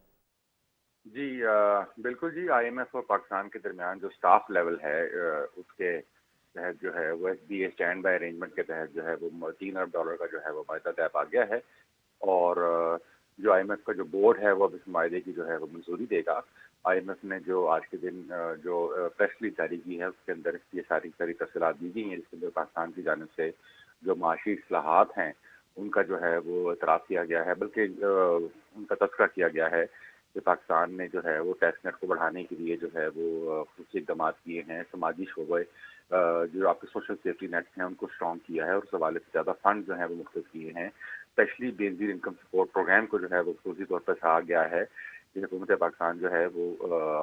[SPEAKER 9] जी बिल्कुल जी, आईएमएफ और पाकिस्तान के दरमियान जो स्टाफ लेवल है उसके तहत जो है वो एसबीए स्टैंड बाय अरेंजमेंट के तहत जो है वो $3 अरब का जो है वो माहिदा तय पा गया है और जो आईएमएफ का जो बोर्ड है वो अब इस माहिदे की जो है वो मंजूरी देगा। आईएमएफ ने जो आज के दिन जो प्रेस रिलीज जारी की है उसके अंदर ये सारी तफसीलात दी गई हैं, जिसके अंदर पाकिस्तान की जानिब से जो माशी इस्लाहात हैं उनका जो है वो एतराफ़ किया गया है, बल्कि उनका तज़किरा किया गया है कि पाकिस्तान ने जो है वो टैक्स नेट को बढ़ाने के लिए जो है वो खुसूसी इक़दाम किए हैं, समाजी शोबे जो आपके सोशल सेफ्टी नेट्स हैं उनको स्ट्रॉन्ग किया है और उस हवाले से ज़्यादा फंड जो है वो मुख्तस किए हैं। Specially Benazir income support programme को जो है वो खुसूसी तौर पर कहा गया है कि हुकूमत पाकिस्तान जो है वो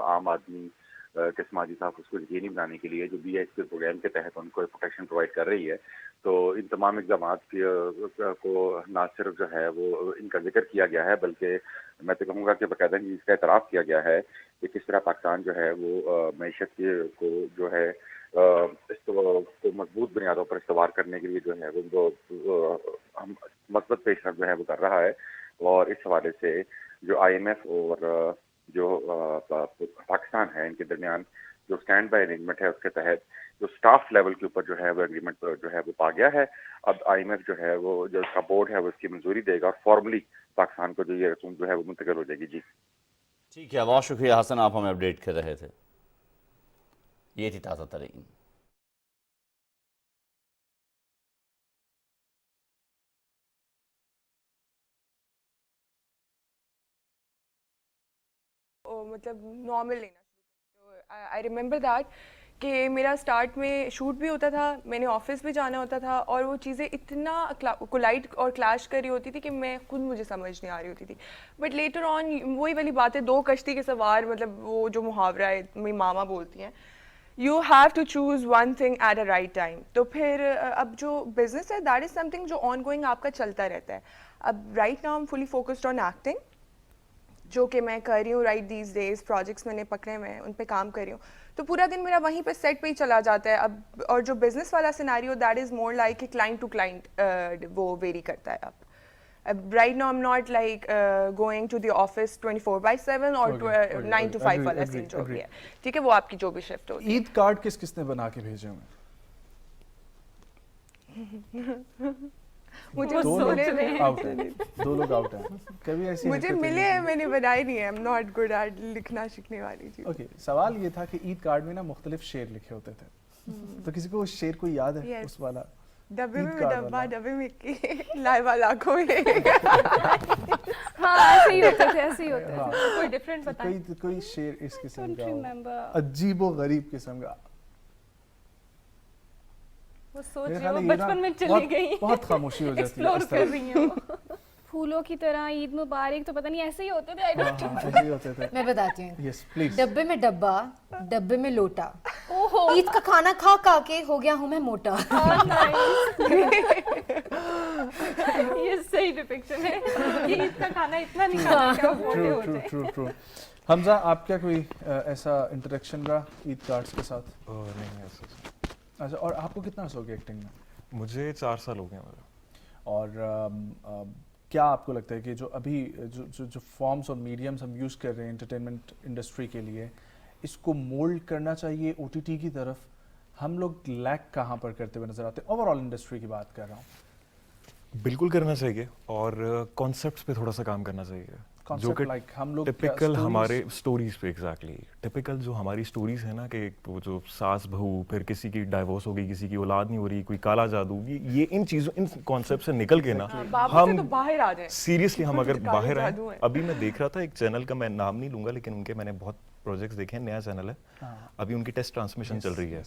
[SPEAKER 9] आम आदमी के समाजी तहफ़्फ़ुज़ को यकीनी बनाने के लिए जो BHP प्रोग्राम के तहत उनको प्रोटेक्शन प्रोवाइड कर रही है। तो इन तमाम इक़दाम को न सिर्फ जो है वो इनका जिक्र किया गया है, बल्कि मैं तो कहूँगा कि बाकायदा इसका एतराफ़ किया गया है कि किस तरह पाकिस्तान जो है वो मईशत को जो है को मजबूत बुनियादों पर इस्तवार करने के लिए जो है वो मस्बत पेशरफ्त जो है वो कर रहा है। और इस हवाले से जो आईएमएफ और जो पाकिस्तान है इनके दरमियान जो स्टैंड बाय अरेंजमेंट है उसके तहत जो स्टाफ लेवल के ऊपर जो है वो एग्रीमेंट जो है वो पा गया है। अब आईएमएफ जो है वो जो इसका बोर्ड है वो इसकी मंजूरी देगा और फॉर्मली पाकिस्तान को जो ये रसूम जो है वो मुंतकिल हो जाएगी। जी
[SPEAKER 8] ठीक है, बहुत शुक्रिया हसन, आप हमें अपडेट कर रहे थे। ये थी ताज़ा तरीन।
[SPEAKER 6] मतलब नॉर्मल लेना शुरू करते हो। आई रिमेंबर दैट कि मेरा स्टार्ट में शूट भी होता था, मैंने ऑफिस भी जाना होता था और वो चीज़ें इतना कोलाइड और क्लैश कर रही होती थी कि मैं खुद मुझे समझ नहीं आ रही होती थी। बट लेटर ऑन वही वाली बातें, दो कश्ती के सवार, मतलब वो जो मुहावरा है मेरी मामा बोलती हैं, you have to choose one thing at a right time. तो फिर अब जो बिजनेस है दैट इज़ समथिंग जो ऑन गोइंग आपका चलता रहता है। अब right now I am fully focused on acting, जो कि मैं कर रही हूँ राइट दीज डेज। प्रोजेक्ट्स मैंने पकड़े हुए हैं, उन पे काम कर रही हूँ, तो पूरा दिन मेरा वहीं पे सेट पे ही चला जाता है। अब और जो बिजनेस वाला scenario that is more like कि क्लाइंट टू क्लाइंट वो वेरी करता है। अब right now I am not like going to the office 24/7 और 9 to 5 वाला सीन जो भी है, ठीक है, वो आपकी जो भी शिफ्ट होगी।
[SPEAKER 2] ईद कार्ड किस किसने बना के भेजे हुए?
[SPEAKER 6] मुझे
[SPEAKER 2] दो लोग
[SPEAKER 6] सोने में
[SPEAKER 2] आउट हैं, दो लोग आउट हैं। कभी ऐसी
[SPEAKER 6] मुझे मिले हैं, मैंने बनाए नहीं है। आई एम नॉट गुड एट लिखना शिखने वाली चीज।
[SPEAKER 2] ओके, सवाल ये था कि ईद कार्ड में ना मुख्तलिफ शेर लिखे होते थे, तो किसी को उस शेर को याद है?
[SPEAKER 6] Yes.
[SPEAKER 2] उस वाला
[SPEAKER 6] डब्बे
[SPEAKER 2] ईद
[SPEAKER 6] में
[SPEAKER 2] कार्ड
[SPEAKER 6] डब्बा,
[SPEAKER 2] वाला।
[SPEAKER 6] डब्बे में की लाइवा लाखों में।
[SPEAKER 3] हाँ ऐसे ही होते थे, ऐसे ही होते थे।
[SPEAKER 2] हाँ,
[SPEAKER 1] कोई डिफरेंट बताएं।
[SPEAKER 2] कोई शेर इस किस्म
[SPEAKER 3] Don't
[SPEAKER 2] का हो,
[SPEAKER 3] remember.
[SPEAKER 2] अजीबो गरीब किस्म का।
[SPEAKER 1] वो सोच
[SPEAKER 2] मेरे
[SPEAKER 1] रही है
[SPEAKER 2] ख्याल
[SPEAKER 1] वो
[SPEAKER 2] है ये ना
[SPEAKER 1] बचपन में चली
[SPEAKER 2] बहुत-
[SPEAKER 1] गई,
[SPEAKER 2] बहुत खामोशी हो जाती है
[SPEAKER 1] एक्सप्लोर
[SPEAKER 2] इस तरह।
[SPEAKER 1] कर रही हैं वो।
[SPEAKER 3] फूलों की तरह ईद मुबारक, तो पता नहीं ऐसे ही होते थे। I
[SPEAKER 2] हाँ,
[SPEAKER 3] don't
[SPEAKER 2] हाँ, ऐसे ही होते थे।
[SPEAKER 5] मैं बताती हूँ।
[SPEAKER 2] Yes please.
[SPEAKER 5] डब्बे में डब्बा, डब्बे में लोटा,
[SPEAKER 3] ओहो
[SPEAKER 5] ईद का खाना खा खा के हो गया हूँ मैं मोटा।
[SPEAKER 1] ये सही डिपिक्शन है कि ईद का खाना इतना नहीं खाना कि आप मोटे
[SPEAKER 2] ट्रू
[SPEAKER 1] हो
[SPEAKER 2] ट्रू
[SPEAKER 1] जाए।
[SPEAKER 2] True true. हमजा, आपका कोई ऐसा इंटरेक्शन रहा ईद कार्ड्स के साथ?
[SPEAKER 4] नहीं ऐसा।
[SPEAKER 2] अच्छा, और आपको कितना अर्सा हो गया एक्टिंग में?
[SPEAKER 4] मुझे 4 साल हो गए मेरा।
[SPEAKER 2] और क्या आपको लगता है कि जो अभी जो फॉर्म्स और मीडियम्स हम यूज़ कर रहे हैं एंटरटेनमेंट इंडस्ट्री के लिए, इसको मोल्ड करना चाहिए ओटीटी की तरफ? हम लोग लैक कहाँ पर करते हुए नजर आते हैं? ओवरऑल इंडस्ट्री की बात कर रहा हूँ।
[SPEAKER 4] बिल्कुल करना चाहिए और कॉन्सेप्ट्स पे थोड़ा सा काम करना चाहिए, जो कि
[SPEAKER 2] लाइक हम लोग
[SPEAKER 4] टिपिकल हमारे स्टोरीज पे एग्जैक्टली टिपिकल जो हमारी स्टोरीज है ना, कि वो जो सास बहू, फिर किसी की डाइवोर्स हो गई, किसी की औलाद नहीं हो रही, कोई काला जादू, ये इन चीजों, इन कॉन्सेप्ट से निकल के ना
[SPEAKER 6] बाबू से तो बाहर आ जाए।
[SPEAKER 4] सीरियसली हम अगर
[SPEAKER 6] काला
[SPEAKER 4] बाहर आए,
[SPEAKER 6] जादू है।
[SPEAKER 4] अभी मैं देख रहा था एक चैनल का, मैं नाम नहीं लूंगा, लेकिन उनके मैंने बहुत प्रोजेक्ट्स देखे हैं, नया चैनल है, अभी उनकी टेस्ट ट्रांसमिशन चल रही है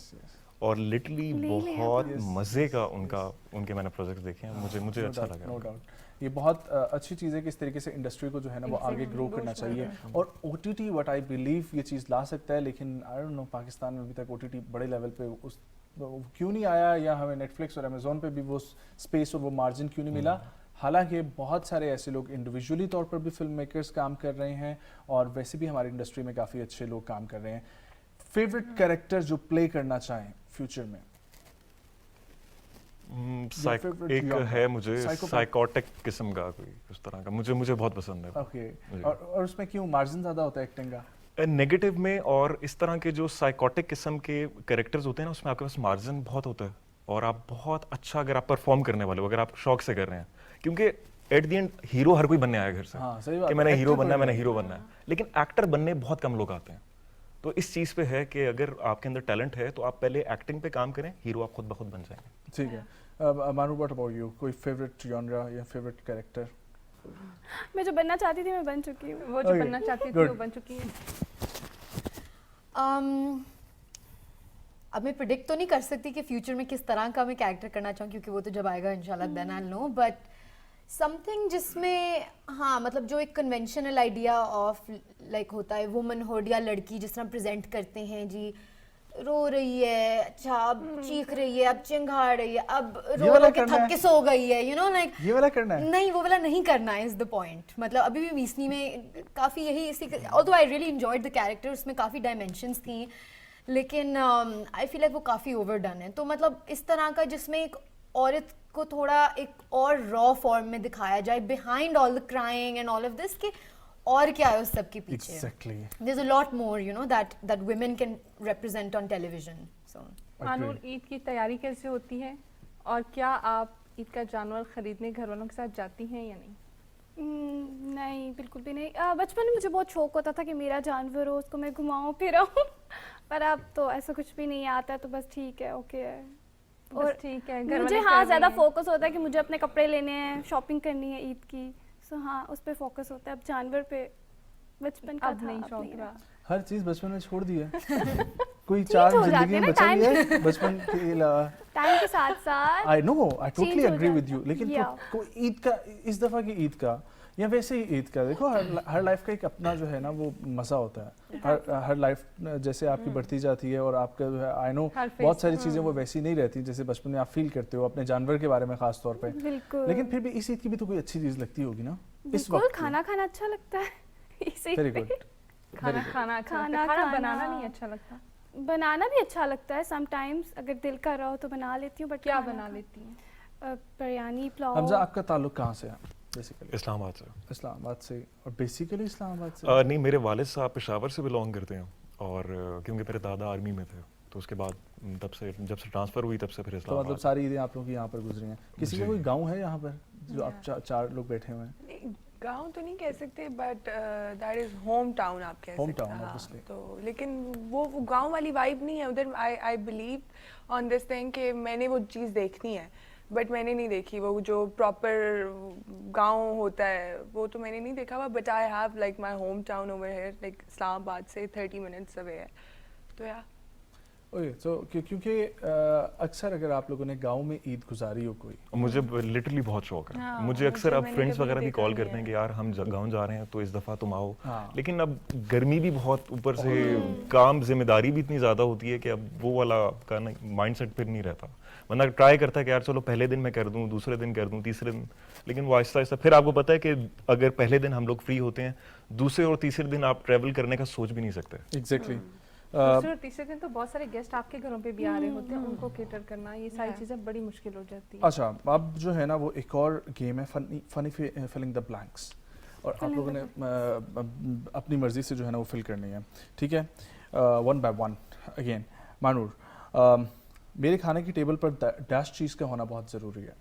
[SPEAKER 4] और लिटरली बहुत मजे का उनके मैंने प्रोजेक्ट्स देखे हैं, मुझे अच्छा लगा।
[SPEAKER 2] नो डाउट ये बहुत अच्छी चीज़ है कि इस तरीके से इंडस्ट्री को जो है ना वो आगे ग्रो करना चाहिए, और ओटीटी व्हाट आई बिलीव ये चीज़ ला सकता है, लेकिन आई डोंट नो पाकिस्तान में अभी तक ओटीटी बड़े लेवल पे उस क्यों नहीं आया, या हमें नेटफ्लिक्स और अमेजोन पे भी वो स्पेस और वो मार्जिन क्यों नहीं मिला। हालांकि बहुत सारे ऐसे लोग इंडिविजुअली तौर पर भी फिल्म मेकर्स काम कर रहे हैं, और वैसे भी हमारी इंडस्ट्री में काफ़ी अच्छे लोग काम कर रहे हैं। फेवरेट कैरेक्टर जो प्ले करना चाहें फ्यूचर में?
[SPEAKER 4] एक है मुझे साइकोटिक किस्म का, कोई उस तरह का मुझे बहुत पसंद है।
[SPEAKER 2] ओके, और उसमें क्यों मार्जिन ज़्यादा होता है एक्टिंग का?
[SPEAKER 4] नेगेटिव में, और इस तरह के जो साइकोटिक किस्म के कैरेक्टर्स होते हैं ना, उसमें आपके पास मार्जिन बहुत होता है, और आप बहुत अच्छा अगर आप परफॉर्म करने वाले हो, अगर आप शौक से कर रहे हैं, क्योंकि एट द एंड हीरो हर कोई बनने आया घर से,
[SPEAKER 2] हाँ, सही बात
[SPEAKER 4] कि
[SPEAKER 2] है,
[SPEAKER 4] मैंने हीरो
[SPEAKER 2] actor
[SPEAKER 4] बनना है,
[SPEAKER 2] बनना
[SPEAKER 4] मैंने हीरो बनना है, लेकिन एक्टर बनने बहुत कम लोग आते हैं। तो इस चीज़ पे है कि अगर आपके अंदर टैलेंट है तो आप पहले एक्टिंग पे काम करें, हीरो आप खुद ब खुद बन जाएंगे।
[SPEAKER 2] ठीक है। मानू, व्हाट अबाउट यू? कोई फेवरेट जॉनरा या फेवरेट कैरेक्टर?
[SPEAKER 3] मैं जो बनना चाहती थी मैं बन चुकी हूँ।
[SPEAKER 1] वो जो
[SPEAKER 2] Okay,
[SPEAKER 1] बनना चाहती थी
[SPEAKER 2] good.
[SPEAKER 1] वो बन चुकी है।
[SPEAKER 5] अब मैं प्रिडिक्ट तो नहीं कर सकती कि फ्यूचर में किस तरह का मैं कैरेक्टर करना चाहूँ, क्योंकि वो तो जब आएगा इंशाल्लाह then I will know, but something जिसमें, हाँ मतलब जो एक कन्वेंशनल आइडिया ऑफ लाइक होता है वुमनहुड, या लड़की जिस तरह प्रेजेंट करते हैं, जी रो रही है, अच्छा अब चीख रही है, अब चिंगाड़ रही है, अब रो रो के थक के सो गई है, यू नो लाइक
[SPEAKER 2] ये वाला करना है?
[SPEAKER 5] नहीं, वो वाला नहीं करना है, इज द पॉइंट। मतलब अभी भी मीसनी में काफ़ी यही, although I really enjoyed the character, उसमें काफ़ी डायमेंशंस थी, लेकिन आई फील लाइक वो काफ़ी ओवरडन है। तो मतलब इस तरह का जिसमें एक औरत को थोड़ा एक और रॉ फॉर्म में दिखाया जाए, behind all the crying and all of this, के और क्या है उस सब के पीछे।
[SPEAKER 2] Exactly.
[SPEAKER 5] There's a lot more, you know, that women can represent on television. So
[SPEAKER 1] Manur, Eid की तैयारी कैसे होती है, और क्या आप ईद का जानवर खरीदने घर वालों के साथ जाती हैं या नहीं?
[SPEAKER 3] नहीं, बिल्कुल भी नहीं। बचपन में मुझे बहुत शौक होता था कि मेरा जानवर हो, उसको मैं घुमाऊं फिराऊं पर अब तो ऐसा कुछ भी नहीं आता है, तो बस ठीक है, ओके है।
[SPEAKER 1] और ठीक है, घर
[SPEAKER 3] मुझे
[SPEAKER 1] वाले
[SPEAKER 3] हाँ
[SPEAKER 1] कर
[SPEAKER 3] ज़्यादा
[SPEAKER 1] रहे हैं।
[SPEAKER 3] फोकस होता है कि मुझे अपने कपड़े लेने हैं, शॉपिंग करनी है ईद की, सो हाँ उस पर फोकस होता है। अब जानवर पे बचपन का
[SPEAKER 1] अब
[SPEAKER 3] था,
[SPEAKER 1] नहीं
[SPEAKER 3] अब
[SPEAKER 1] शौक
[SPEAKER 3] नहीं
[SPEAKER 1] रहा।
[SPEAKER 2] हर चीज बचपन में छोड़ दी है। कोई
[SPEAKER 3] Change
[SPEAKER 2] चार
[SPEAKER 3] हो जाते
[SPEAKER 2] जिंदगी
[SPEAKER 3] हैं
[SPEAKER 2] में
[SPEAKER 3] ना
[SPEAKER 2] बचा
[SPEAKER 3] time
[SPEAKER 2] लिया है बचपन के अलावा।
[SPEAKER 3] टाइम के साथ साथ
[SPEAKER 2] I know, I totally
[SPEAKER 3] Change हो
[SPEAKER 2] एग्री विद
[SPEAKER 3] जाता
[SPEAKER 2] यू,
[SPEAKER 3] है।
[SPEAKER 2] लेकिन
[SPEAKER 3] Yeah.
[SPEAKER 2] कोई ईद का, इस दफा की ईद का या वैसे ही ईद का, देखो हर लाइफ का एक अपना जो है ना वो मज़ा होता है। हर लाइफ जैसे आपकी बढ़ती जाती है, और आपका जो है आई नो
[SPEAKER 1] हर phase,
[SPEAKER 2] बहुत सारी चीज़ें वो वैसी नहीं रहती जैसे बचपन में आप फील करते हो अपने जानवर के बारे में खास तौर पे।
[SPEAKER 3] बिल्कुल।
[SPEAKER 2] लेकिन फिर भी इस ईद की भी तो कोई अच्छी चीज़ लगती होगी ना इस
[SPEAKER 3] बिल्कुल,
[SPEAKER 2] वक्त?
[SPEAKER 3] खाना खाना अच्छा लगता है इसी
[SPEAKER 2] वेरी
[SPEAKER 3] पे।
[SPEAKER 2] गुड।
[SPEAKER 1] खाना खाना अच्छा लगता है,
[SPEAKER 3] खाना
[SPEAKER 1] खाना बनाना
[SPEAKER 3] खाना।
[SPEAKER 1] नहीं अच्छा लगता।
[SPEAKER 3] बनाना भी अच्छा लगता है समटाइम्स, अगर दिल कर रहा हो तो बना लेती हूँ, बट
[SPEAKER 1] क्या बना लेती हैं?
[SPEAKER 3] बिरयानी, पुलाव।
[SPEAKER 2] हमजा, आपका ताल्लुक कहाँ से है बेसिकली?
[SPEAKER 4] इस्लामाबाद से।
[SPEAKER 2] इस्लामाबाद से। और बेसिकली इस्लामाबाद से?
[SPEAKER 4] नहीं, मेरे वालिद साहब पेशावर से बिलोंग करते हैं, और क्योंकि मेरे दादा आर्मी में थे, तो उसके बाद तब से, जब से ट्रांसफ़र हुई तब से फिर
[SPEAKER 2] तो
[SPEAKER 4] इस्लामाबाद।
[SPEAKER 2] मतलब सारी ईदें आप लोगों की यहाँ पर गुजरी हैं। किसी का
[SPEAKER 4] जी।
[SPEAKER 2] कोई गांव है यहाँ पर जो आप चार लोग बैठे हुए हैं?
[SPEAKER 6] गांव तो नहीं कह सकते, but that is home town आप कह
[SPEAKER 2] Home
[SPEAKER 6] सकते
[SPEAKER 2] town,
[SPEAKER 6] हैं। हाँ,
[SPEAKER 2] obviously.
[SPEAKER 6] तो लेकिन वो गांव वाली वाइब नहीं है उधर। I believe on this thing कि मैंने वो चीज़ देखनी है, बट मैंने नहीं देखी वो जो प्रॉपर गांव होता है, वो तो मैंने नहीं देखा हुआ। But I have like my home town over here, like Islamabad से 30 मिनट्स अवे है, तो या
[SPEAKER 2] ओके, तो क्योंकि अक्सर अगर आप लोगों ने गांव में ईद गुजारी हो कोई,
[SPEAKER 4] मुझे लिटरली बहुत शौक है।
[SPEAKER 6] हाँ,
[SPEAKER 4] मुझे अक्सर अब
[SPEAKER 6] मैंने
[SPEAKER 4] फ्रेंड्स
[SPEAKER 6] कभी
[SPEAKER 4] वगैरह भी
[SPEAKER 6] देखा
[SPEAKER 4] कॉल
[SPEAKER 6] नहीं
[SPEAKER 4] करते
[SPEAKER 6] है।
[SPEAKER 4] हैं कि यार हम गांव जा रहे हैं तो इस दफ़ा तुम आओ।
[SPEAKER 2] हाँ।
[SPEAKER 4] लेकिन अब गर्मी भी बहुत, ऊपर से काम जिम्मेदारी भी इतनी ज़्यादा होती है कि अब वो वाला का माइंडसेट फिर नहीं रहता। वरना ट्राई करता है कि यार चलो पहले दिन मैं कर दूं, दूसरे दिन कर दूं, तीसरे दिन, लेकिन वो आहिस्ता आहिस्ता फिर आपको पता है कि अगर पहले दिन हम लोग फ्री होते हैं, दूसरे और तीसरे दिन आप ट्रैवल करने का सोच भी नहीं सकते।
[SPEAKER 2] एग्जैक्टली।
[SPEAKER 1] दूसरे और तीसरे दिन तो बहुत सारे गेस्ट आपके घरों पे भी आ रहे होते हैं, उनको केटर करना, ये सारी चीजें बड़ी मुश्किल हो जाती है।
[SPEAKER 2] अच्छा, अब जो है ना वो एक और गेम है फनी फिलिंग द ब्लैंक्स, और आप लोगों ने अपनी मर्जी से जो है ना वो फिल करनी है, ठीक है? 1 by 1 अगेन। मानूर, मेरे खाने की टेबल पर डैश चीज़ का होना बहुत ज़रूरी है।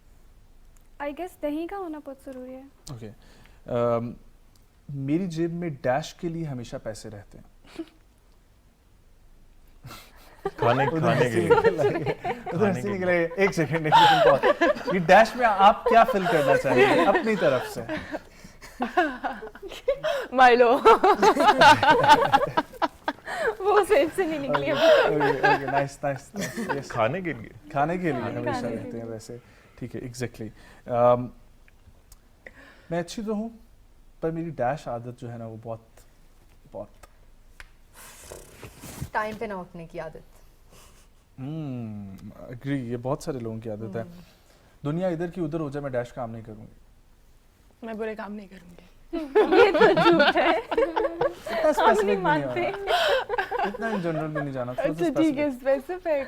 [SPEAKER 3] आई गेस दही का होना बहुत ज़रूरी है।
[SPEAKER 2] ओके। मेरी जेब में डैश के लिए हमेशा पैसे रहते हैं।
[SPEAKER 4] खाने के लिए
[SPEAKER 2] उधर हंसी निकल आई। एक सेकंड, ये डैश में आप क्या फिल करना चाहेंगे अपनी तरफ से?
[SPEAKER 6] माइलो।
[SPEAKER 1] वो सेब से नहीं निकली अभी।
[SPEAKER 2] Okay, nice nice, yes.
[SPEAKER 4] खाने के लिए
[SPEAKER 2] हमेशा रहते हैं वैसे, ठीक है, एग्जैक्टली। मैं अच्छी तो हूँ, पर मेरी डैश आदत जो है ना वो बहुत बहुत
[SPEAKER 5] टाइम पे ना उठने की आदत।
[SPEAKER 2] अग्री, ये बहुत सारे लोगों की आदत है। दुनिया इधर की उधर हो जाए, मैं डैश काम नहीं करूंगी।
[SPEAKER 6] मैं बुरे काम नहीं करूंगी।
[SPEAKER 1] ये तो झूठ है।
[SPEAKER 2] इतना
[SPEAKER 1] हम नहीं
[SPEAKER 2] स्पेसिफिक
[SPEAKER 1] मानते।
[SPEAKER 2] नहीं, इतना इन जनरल भी नहीं जाना। थोड़ा सा
[SPEAKER 6] अच्छा ठीक है,
[SPEAKER 2] specific।
[SPEAKER 6] स्पेसिफिक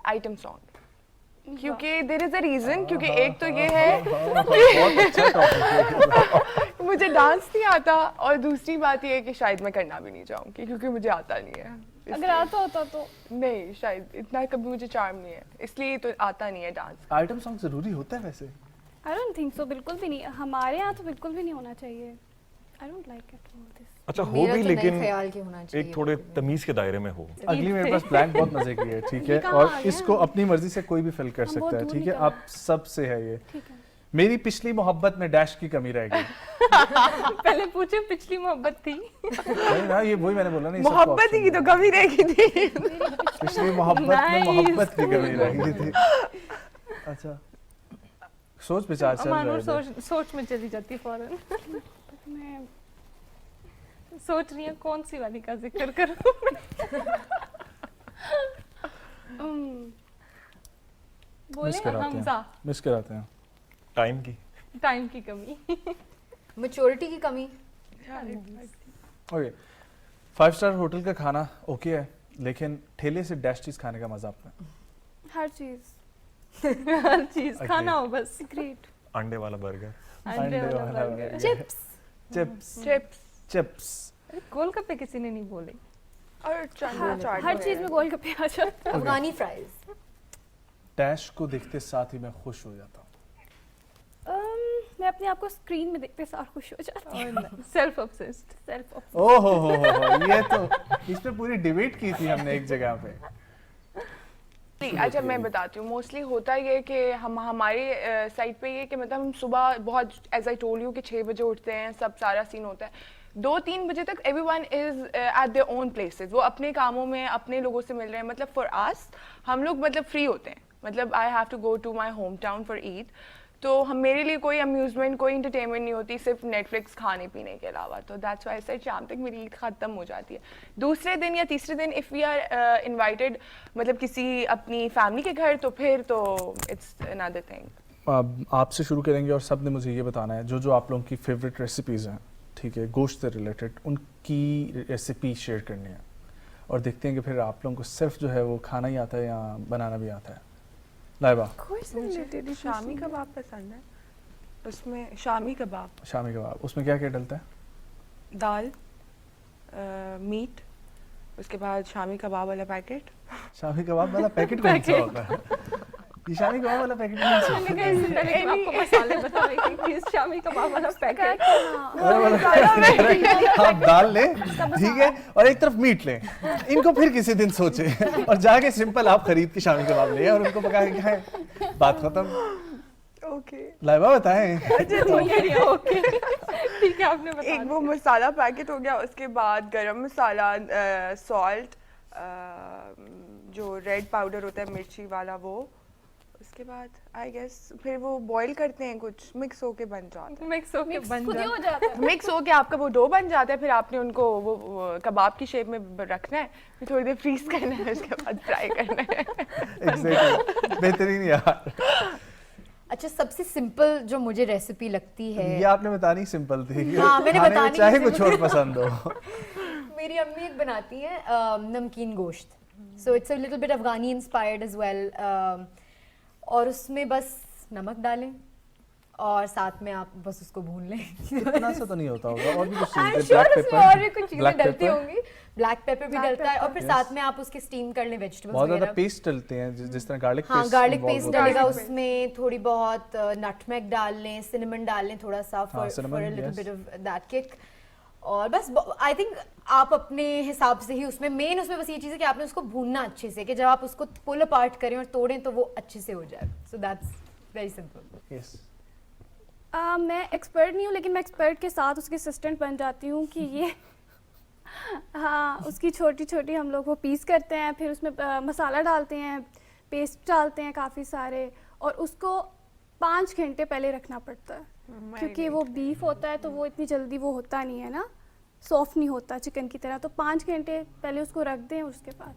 [SPEAKER 6] आइटम सॉन्ग, क्योंकि देयर इज अ रीजन, क्योंकि एक तो ये है
[SPEAKER 2] बहुत अच्छा टॉपिक है।
[SPEAKER 6] मुझे डांस नहीं आता, और दूसरी बात ये है कि शायद मैं करना भी नहीं चाहूंगी क्योंकि मुझे आता नहीं है।
[SPEAKER 3] अगर आता होता तो
[SPEAKER 6] नहीं, शायद इतना कभी मुझे चार्म नहीं है, इसलिए तो आता नहीं है डांस।
[SPEAKER 2] आइटम सॉन्ग जरूरी होता है वैसे?
[SPEAKER 3] आई डोंट थिंक सो, बिल्कुल भी नहीं। हमारे यहाँ तो बिल्कुल भी नहीं होना चाहिए। I don't like it all this.
[SPEAKER 4] अच्छा हो
[SPEAKER 5] मेरा
[SPEAKER 4] भी,
[SPEAKER 5] तो नहीं
[SPEAKER 4] लेकिन
[SPEAKER 5] ख्याल कि होना चाहिए
[SPEAKER 4] एक थोड़े
[SPEAKER 5] बिल्कुल भी।
[SPEAKER 4] तमीज के दायरे में हो।
[SPEAKER 2] अगली मेरे पास ब्लैंक बहुत मजे की है, ठीक है?
[SPEAKER 3] ये कहाँ
[SPEAKER 2] और
[SPEAKER 3] आ गया?
[SPEAKER 2] इसको अपनी मर्जी से कोई भी फिल कर
[SPEAKER 3] हम
[SPEAKER 2] सकता
[SPEAKER 3] बहुत
[SPEAKER 2] है,
[SPEAKER 3] दूर
[SPEAKER 2] ठीक है?
[SPEAKER 3] निकल
[SPEAKER 2] आप सब से है ये।
[SPEAKER 3] ठीक है।
[SPEAKER 2] मेरी पिछली मोहब्बत में डैश की कमी रह गई।
[SPEAKER 1] पहले पूछे पिछली मोहब्बत थी।
[SPEAKER 2] नहीं ना, ये वही मैंने बोला, नहीं सबको
[SPEAKER 6] मोहब्बत
[SPEAKER 2] option
[SPEAKER 6] ही तो
[SPEAKER 2] दिया।
[SPEAKER 6] कमी रहेगी थी।
[SPEAKER 2] पिछली मोहब्बत में
[SPEAKER 1] Nice.
[SPEAKER 2] मोहब्बत की कमी रह गई थी। अच्छा, सोच विचार चल रहा
[SPEAKER 1] मानूर
[SPEAKER 2] है।
[SPEAKER 1] सोच में चली जाती है फौरन।
[SPEAKER 3] मैं
[SPEAKER 1] सोच रही है कौन सी वाली का जिक्र करूं। बोले
[SPEAKER 2] मिस कराते
[SPEAKER 1] हमजा,
[SPEAKER 2] हैं, मिस कराते हैं।
[SPEAKER 4] टाइम की
[SPEAKER 1] टाइम की कमी।
[SPEAKER 5] मैच्योरिटी की कमी।
[SPEAKER 2] ओके, 5 स्टार होटल का खाना ओके है, लेकिन ठेले से डैश चीज खाने का मजा आता है।
[SPEAKER 3] हर चीज
[SPEAKER 1] हर चीज
[SPEAKER 2] Okay.
[SPEAKER 1] खाना हो बस।
[SPEAKER 3] ग्रेट।
[SPEAKER 4] अंडे वाला बर्गर,
[SPEAKER 1] अंडे वाला burger.
[SPEAKER 5] Chips.
[SPEAKER 2] Chips
[SPEAKER 6] chips
[SPEAKER 2] chips
[SPEAKER 1] अरे गोलगप्पे किसी ने नहीं बोले।
[SPEAKER 6] और चना चाट
[SPEAKER 3] हर चीज में गोलगप्पे आ जाते
[SPEAKER 5] अफगानी फ्राइज।
[SPEAKER 2] डैश को देखते साथ ही मैं खुश हो जाता हूँ।
[SPEAKER 3] मैं अपने आप को स्क्रीन में देखते सार खुश हो जाती हूँ।
[SPEAKER 1] Self obsessed.
[SPEAKER 3] सेल्फ
[SPEAKER 2] ओहो हो, ये तो इस पे पूरी डिबेट की थी हमने एक जगह पे।
[SPEAKER 6] अच्छा मैं बताती हूँ, मोस्टली होता ये है कि हम हमारे साइड पे ये कि मतलब हम सुबह बहुत, एज आई टोल्ड यू, कि 6 बजे उठते हैं, सब सारा सीन होता है 2-3 बजे तक everyone is eight their own places, वो अपने कामों में अपने लोगों से मिल रहे हैं। मतलब फॉर अस, हम लोग मतलब फ्री होते हैं, मतलब I have to go to my home town for Eid, तो हम मेरे लिए कोई अम्यूजमेंट, कोई इंटरटेनमेंट नहीं होती, सिर्फ नेटफ्लिक्स खाने पीने के अलावा। तो दैट्स व्हाई सेड शाम तक मेरी ईद ख़त्म हो जाती है। दूसरे दिन या तीसरे दिन इफ़ वी आर इनवाइटेड, मतलब किसी अपनी फैमिली के घर, तो फिर तो इट्स अनदर थिंग।
[SPEAKER 2] आपसे शुरू करेंगे और सब ने मुझे ये बताना है जो जो आप लोगों की फेवरेट रेसिपीज़ हैं, ठीक है, गोश्त से रिलेटेड, उनकी रेसिपी शेयर करनी है, और देखते हैं कि फिर आप लोगों को सिर्फ जो है वो खाना ही आता है या बनाना भी आता है। लाइबा,
[SPEAKER 6] मुझे शामी कबाब पसंद है, उसमें शामी कबाब,
[SPEAKER 2] शामी कबाब, उसमें क्या क्या डलता है?
[SPEAKER 6] दाल, मीट, उसके बाद शामी कबाब वाला पैकेट।
[SPEAKER 2] शामी कबाब वाला पैकेट कौन सा होता है? ये शामी कबाब वाला पैकेट कौन सा होता है?
[SPEAKER 1] इससे पहले कि मैं आपको मसाले बतावे कि प्लीज शामी कबाब वाला पैकेट।
[SPEAKER 2] आप दाल लें, ठीक है, और एक तरफ मीट लें, इनको फिर किसी दिन सोचे और जाके सिंपल आप खरीद के शामी कबाब ले और उनको पका के खाएं, बात खत्म।
[SPEAKER 6] ओके,
[SPEAKER 2] लाइबा बताएं।
[SPEAKER 1] ओके ठीक है, आपने बता
[SPEAKER 6] एक वो मसाला पैकेट हो गया, उसके बाद गरम मसाला, सॉल्ट, जो रेड पाउडर होता है मिर्ची वाला वो, उसके बाद आई गेस फिर वो बॉईल करते हैं, कुछ मिक्स होके बन जाता है।
[SPEAKER 1] मिक्स होके बन
[SPEAKER 3] खुद ही
[SPEAKER 1] जाता
[SPEAKER 3] हो जाता है।
[SPEAKER 6] मिक्स होके आपका वो डो बन जाता है, फिर आपने उनको वो कबाब की शेप में रखना है, फिर थोड़ी देर फ्रीज करना है, उसके बाद फ्राई करना है।
[SPEAKER 2] एग्जैक्टली, बेहतरीन यार।
[SPEAKER 5] अच्छा, सबसे सिंपल जो मुझे रेसिपी लगती है,
[SPEAKER 2] ये आपने बतानी सिंपल थी।
[SPEAKER 5] हाँ, मैंने
[SPEAKER 2] खाने में
[SPEAKER 5] बतानी
[SPEAKER 2] चाहे
[SPEAKER 5] थी
[SPEAKER 2] कुछ और पसंद हो।
[SPEAKER 5] मेरी अम्मी एक बनाती हैं नमकीन गोश्त, so it's a little bit Afghani inspired as well, और उसमें बस नमक डालें और साथ में आप बस उसको भून लें।
[SPEAKER 2] इतना सा तो नहीं होता होगा, और भी कुछ
[SPEAKER 5] I'm
[SPEAKER 2] चीज़ें,
[SPEAKER 5] sure
[SPEAKER 2] black
[SPEAKER 5] उसमें
[SPEAKER 2] pepper,
[SPEAKER 5] और भी कुछ चीजें
[SPEAKER 2] black
[SPEAKER 5] डलती
[SPEAKER 2] pepper,
[SPEAKER 5] होंगी, ब्लैक पेपर भी
[SPEAKER 3] Black
[SPEAKER 5] डलता है, और फिर
[SPEAKER 2] pepper,
[SPEAKER 5] साथ में आप उसके स्टीम कर लें वेजिटेबल्स
[SPEAKER 2] बहुत ज़्यादा
[SPEAKER 5] वगैरह।
[SPEAKER 2] पेस्ट डलते हैं, जिस तरह गार्लिक
[SPEAKER 5] हाँ,
[SPEAKER 2] पेस्ट
[SPEAKER 5] गार्लिक
[SPEAKER 2] involve
[SPEAKER 5] पेस्ट
[SPEAKER 2] होता है।
[SPEAKER 5] डलेगा
[SPEAKER 6] Garlic
[SPEAKER 5] उसमें, थोड़ी बहुत नटमेग डाल लें, सिनेमन डाल लें थोड़ा सा for a
[SPEAKER 2] cinnamon,
[SPEAKER 5] little
[SPEAKER 2] yes.
[SPEAKER 5] Bit of that kick, और बस आई थिंक आप अपने हिसाब से ही उसमें मेन उसमें बस ये चीज़ है कि आपने उसको भूनना अच्छे से, कि जब आप उसको पुल अपार्ट करें और तोड़ें तो वो अच्छे से हो जाए, so that's very simple.
[SPEAKER 2] Yes.
[SPEAKER 3] मैं एक्सपर्ट नहीं हूँ, लेकिन मैं एक्सपर्ट के साथ उसकी असिस्टेंट बन जाती हूँ कि ये हाँ, उसकी छोटी छोटी हम लोग वो पीस करते हैं, फिर उसमें मसाला डालते हैं, पेस्ट डालते हैं काफ़ी सारे, और उसको 5 घंटे पहले रखना पड़ता है, क्योंकि वो बीफ होता है तो वो इतनी जल्दी वो होता नहीं है ना, सॉफ्ट नहीं होता चिकन की तरह, तो 5 घंटे पहले उसको रख दें, उसके बाद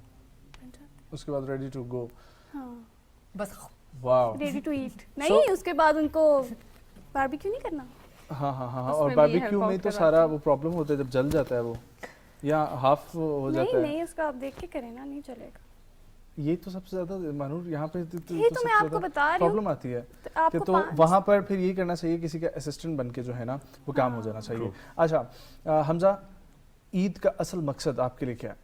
[SPEAKER 3] बन जाता है।
[SPEAKER 2] उसके बाद रेडी टू गो।
[SPEAKER 3] हाँ,
[SPEAKER 5] बस
[SPEAKER 2] वाओ।
[SPEAKER 3] Ready to eat. नहीं, उसके बाद उनको बारबेक्यू नहीं करना।
[SPEAKER 2] हाँ हाँ हाँ,
[SPEAKER 1] उसमें
[SPEAKER 2] और
[SPEAKER 1] भी
[SPEAKER 2] बारबेक्यू
[SPEAKER 1] help
[SPEAKER 2] में
[SPEAKER 1] out
[SPEAKER 2] तो
[SPEAKER 1] करवाते
[SPEAKER 2] सारा वो प्रॉब्लम होता है जब जल जाता है वो, या हाफ हो जाता
[SPEAKER 3] नहीं
[SPEAKER 2] है।
[SPEAKER 3] नहीं, उसका आप देख के करें ना, नहीं चलेगा।
[SPEAKER 2] ये तो सबसे ज्यादा मानूर यहाँ पे
[SPEAKER 3] ये तो मैं आपको बता रही हूँ।
[SPEAKER 2] प्रॉब्लम आती है
[SPEAKER 3] तो
[SPEAKER 2] कि
[SPEAKER 3] आपको
[SPEAKER 2] तो वहाँ पर फिर यही करना चाहिए, किसी का असिस्टेंट बन के जो है ना वो काम हो जाना चाहिए। अच्छा हमजा, ईद का असल मकसद आपके लिए क्या है?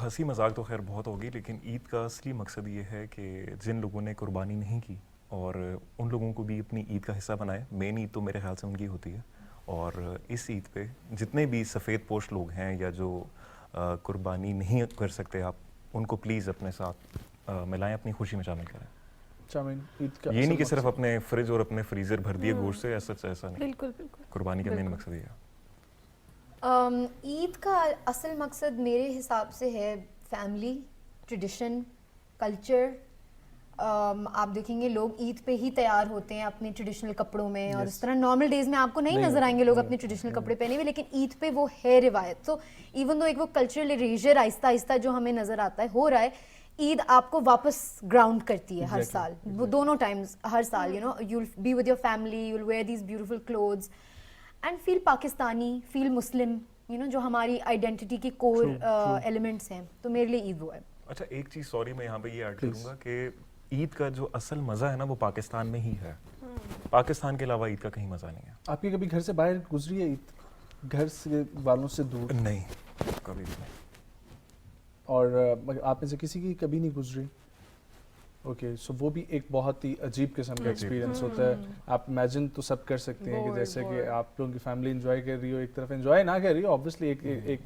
[SPEAKER 4] हंसी मजाक तो खैर बहुत होगी, लेकिन ईद का असली मकसद ये है कि जिन लोगों ने कुर्बानी नहीं की और उन लोगों को भी अपनी ईद का हिस्सा बनाए। मेन ईद तो मेरे ख्याल से उनकी होती है, और इस ईद पे जितने भी सफ़ेद पोश लोग हैं या जो कुर्बानी नहीं कर सकते, आप उनको प्लीज़ अपने साथ मिलाएं, अपनी खुशी में शामिल करें।
[SPEAKER 2] चामीन, ईद का
[SPEAKER 4] ये नहीं कि
[SPEAKER 2] असल
[SPEAKER 4] सिर्फ
[SPEAKER 2] मकसद?
[SPEAKER 4] अपने फ्रिज और अपने फ्रीज़र भर दिए गोश्त से, ऐसा नहीं।
[SPEAKER 3] बिल्कुल बिल्कुल।
[SPEAKER 4] कुर्बानी का मेन मकसद ये है।
[SPEAKER 5] ईद का असल मकसद मेरे हिसाब से है फैमिली, ट्रेडिशन, कल्चर। आप देखेंगे लोग ईद पे ही तैयार होते हैं अपने ट्रेडिशनल कपड़ों में, और
[SPEAKER 2] Yes.
[SPEAKER 5] इस तरह नॉर्मल डेज में आपको नहीं नजर आएंगे लोग अपने ट्रेडिशनल कपड़े पहने हुए, लेकिन ईद पे वो है रिवायत। तो इवन दो एक वो कल्चरल इरेजर आहिस्ता आहिस्ता जो हमें नजर आता है हो रहा है, ईद आपको वापस ग्राउंड करती है हर साल, वो दोनों टाइम्स हर साल, you know, you'll be with your family, you'll wear these beautiful clothes and feel Pakistani, feel Muslim, you know, जो हमारी आइडेंटिटी के कोर एलिमेंट्स हैं। तो मेरे लिए ईद वो है।
[SPEAKER 4] अच्छा, एक चीज़ सॉरी मैं यहाँ पे ये ऐड करूँगा कि ईद का जो असल मज़ा है ना वो पाकिस्तान में ही है। पाकिस्तान के अलावा ईद का कहीं मज़ा नहीं है।
[SPEAKER 2] आपकी कभी घर से बाहर गुजरी है ईद, घर से वालों से दूर?
[SPEAKER 4] नहीं, कभी भी नहीं।
[SPEAKER 2] और आप में से किसी की कभी नहीं गुजरी? ओके, सो वो भी एक बहुत ही अजीब किस्म का एक्सपीरियंस होता है। आप इमेजिन तो सब कर सकते हैं कि जैसे कि आप लोगों की फैमिली एंजॉय कर रही हो, एक तरफ एंजॉय ना कर रही हो, ऑब्वियसली एक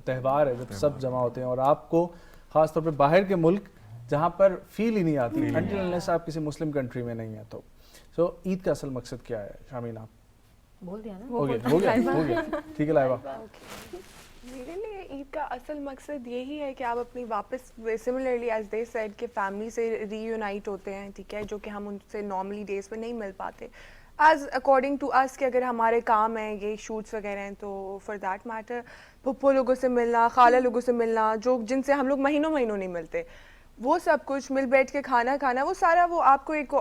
[SPEAKER 2] त्यौहार है जब सब जमा होते हैं, और आपको ख़ास तौर पे बाहर के मुल्क जहाँ पर फील ही नहीं आती अनटिल अनलेस आप किसी मुस्लिम कंट्री में नहीं है। तो सो ईद का असल मकसद क्या है शामीन? आप
[SPEAKER 5] बोल दिया ना।
[SPEAKER 2] हो गया ठीक है लाइबा।
[SPEAKER 6] मेरे लिए ईद का असल मकसद यही है कि आप अपनी वापस सिमिलरली एज दे सेड कि फैमिली से रीयूनाइट होते हैं, ठीक है, जो कि हम उनसे नॉर्मली डेज पे नहीं मिल पाते। एज अकॉर्डिंग टू अस कि अगर हमारे काम हैं ये शूट्स वगैरह हैं, तो फॉर दैट मैटर पुप्पो लोगों से मिलना, खाला लोगों से मिलना, जो जिनसे हम लोग महीनों महीनों नहीं मिलते, वो सब कुछ मिल बैठ के खाना खाना, वो सारा वो आपको एक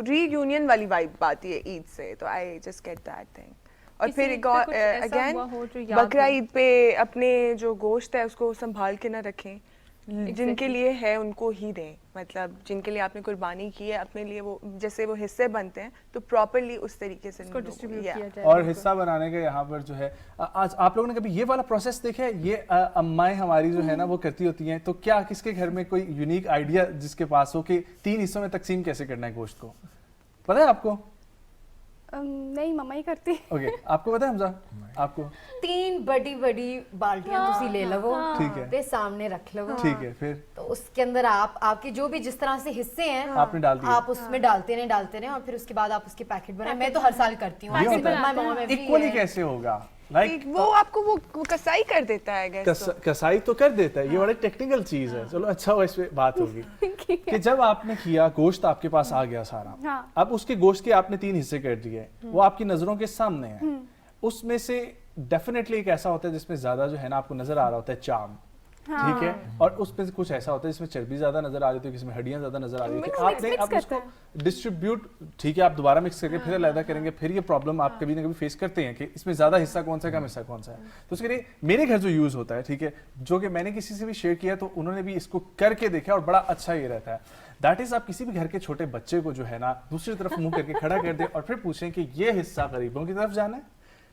[SPEAKER 6] रीयूनियन वाली वाइब आती है ईद से। तो I just get that thing. और
[SPEAKER 1] किसी
[SPEAKER 6] फिर
[SPEAKER 1] ईद पे कुछ ऐसा
[SPEAKER 6] अगेन
[SPEAKER 1] हुआ हो जो याद
[SPEAKER 6] बकरा
[SPEAKER 1] हो?
[SPEAKER 6] ईद पे अपने जो गोश्त है उसको संभाल के ना रखें, जिनके लिए है उनको ही दें। मतलब जिनके लिए आपने कुर्बानी की है, अपने लिए वो जैसे वो हिस्से बनते हैं, तो प्रॉपरली उस तरीके से
[SPEAKER 1] उसको डिस्ट्रीब्यूट किया जाए।
[SPEAKER 2] और हिस्सा बनाने का यहाँ पर जो है आज आप लोगों ने कभी ये वाला प्रोसेस देखा है? ये अम्माएं हमारी जो है ना वो करती होती हैं, तो क्या किसके घर में कोई यूनिक आइडिया जिसके पास हो कि 3 हिस्सों में तकसीम कैसे करना है गोश्त को? पता है आपको?
[SPEAKER 3] नहीं, मम्मा ही करती।
[SPEAKER 2] ओके, आपको पता है हमजा? आपको?
[SPEAKER 5] 3 बड़ी बड़ी बाल्टियां तुसी ले लवो,
[SPEAKER 2] ठीक है।
[SPEAKER 5] ते सामने रख लवो,
[SPEAKER 2] ठीक है, फिर
[SPEAKER 5] तो उसके अंदर आपके जो भी जिस तरह से हिस्से हैं
[SPEAKER 2] आपने डाल दिए।
[SPEAKER 5] आप उसमें डालते रहें, और फिर उसके बाद आप उसके पैकेट बनाए। मैं तो हर साल करती हूँ।
[SPEAKER 2] ये
[SPEAKER 5] ऐसे
[SPEAKER 2] होता है।
[SPEAKER 5] my mom every
[SPEAKER 2] equally
[SPEAKER 5] year।
[SPEAKER 2] कैसे होगा? लाइक
[SPEAKER 6] वो आपको वो कसाई कर देता है guess तो।
[SPEAKER 2] कसाई तो कर देता है, ये बड़ा टेक्निकल चीज है। चलो अच्छा हुआ इस पे बात होगी कि जब आपने किया, गोश्त आपके पास आ गया सारा,
[SPEAKER 3] हाँ।
[SPEAKER 2] अब उसके गोश्त के आपने 3 हिस्से कर दिए, वो आपकी नजरों के सामने है। उसमें से डेफिनेटली एक ऐसा होता है जिसमें ज्यादा जो है ना आपको नजर आ रहा होता है चाम, ठीक है, और उसमें से कुछ ऐसा होता है जिसमें चर्बी ज्यादा नजर आ रही थी, किसी में हड्डियां ज्यादा नजर आ रही थी, आपने
[SPEAKER 3] mix
[SPEAKER 2] अब
[SPEAKER 3] करता
[SPEAKER 2] उसको डिस्ट्रीब्यूट, ठीक है, आप दोबारा मिक्स करके फिर अलग करेंगे, फिर ये प्रॉब्लम आप कभी ना कभी फेस करते हैं कि इसमें ज्यादा हिस्सा कौन सा है, कम हिस्सा कौन सा है। तो उसके लिए मेरे घर जो यूज होता है, ठीक है, जो कि मैंने किसी से भी शेयर किया तो उन्होंने भी इसको करके देखा और बड़ा अच्छा ये रहता है। दैट इज, आप किसी भी घर के छोटे बच्चे को जो है ना दूसरी तरफ मुंह करके खड़ा कर दे और फिर पूछें कि ये हिस्सा गरीबों की तरफ जाना है,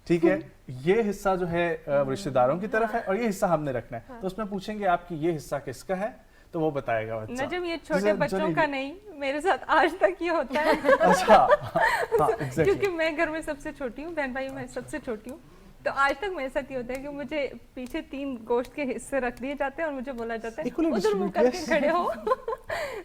[SPEAKER 2] ठीक है, ये हिस्सा जो है रिश्तेदारों की तरफ है और ये हिस्सा हमने रखना है। तो उसमें पूछेंगे आपकी ये हिस्सा किसका है, तो वो बताएगा बच्चा।
[SPEAKER 1] नजम, ये छोटे बच्चों का नहीं, मेरे साथ आज तक ये होता है।
[SPEAKER 2] अच्छा, हाँ, exactly.
[SPEAKER 1] क्योंकि मैं घर में सबसे छोटी हूँ, बहन भाई में सबसे छोटी हूँ, तो आज तक मेरे साथ ये होता है कि मुझे पीछे 3 गोश्त के हिस्से रख दिए जाते हैं और मुझे बोला जाता है
[SPEAKER 2] Equally
[SPEAKER 1] उधर मुंह
[SPEAKER 2] distribute,
[SPEAKER 1] करके खड़े हो।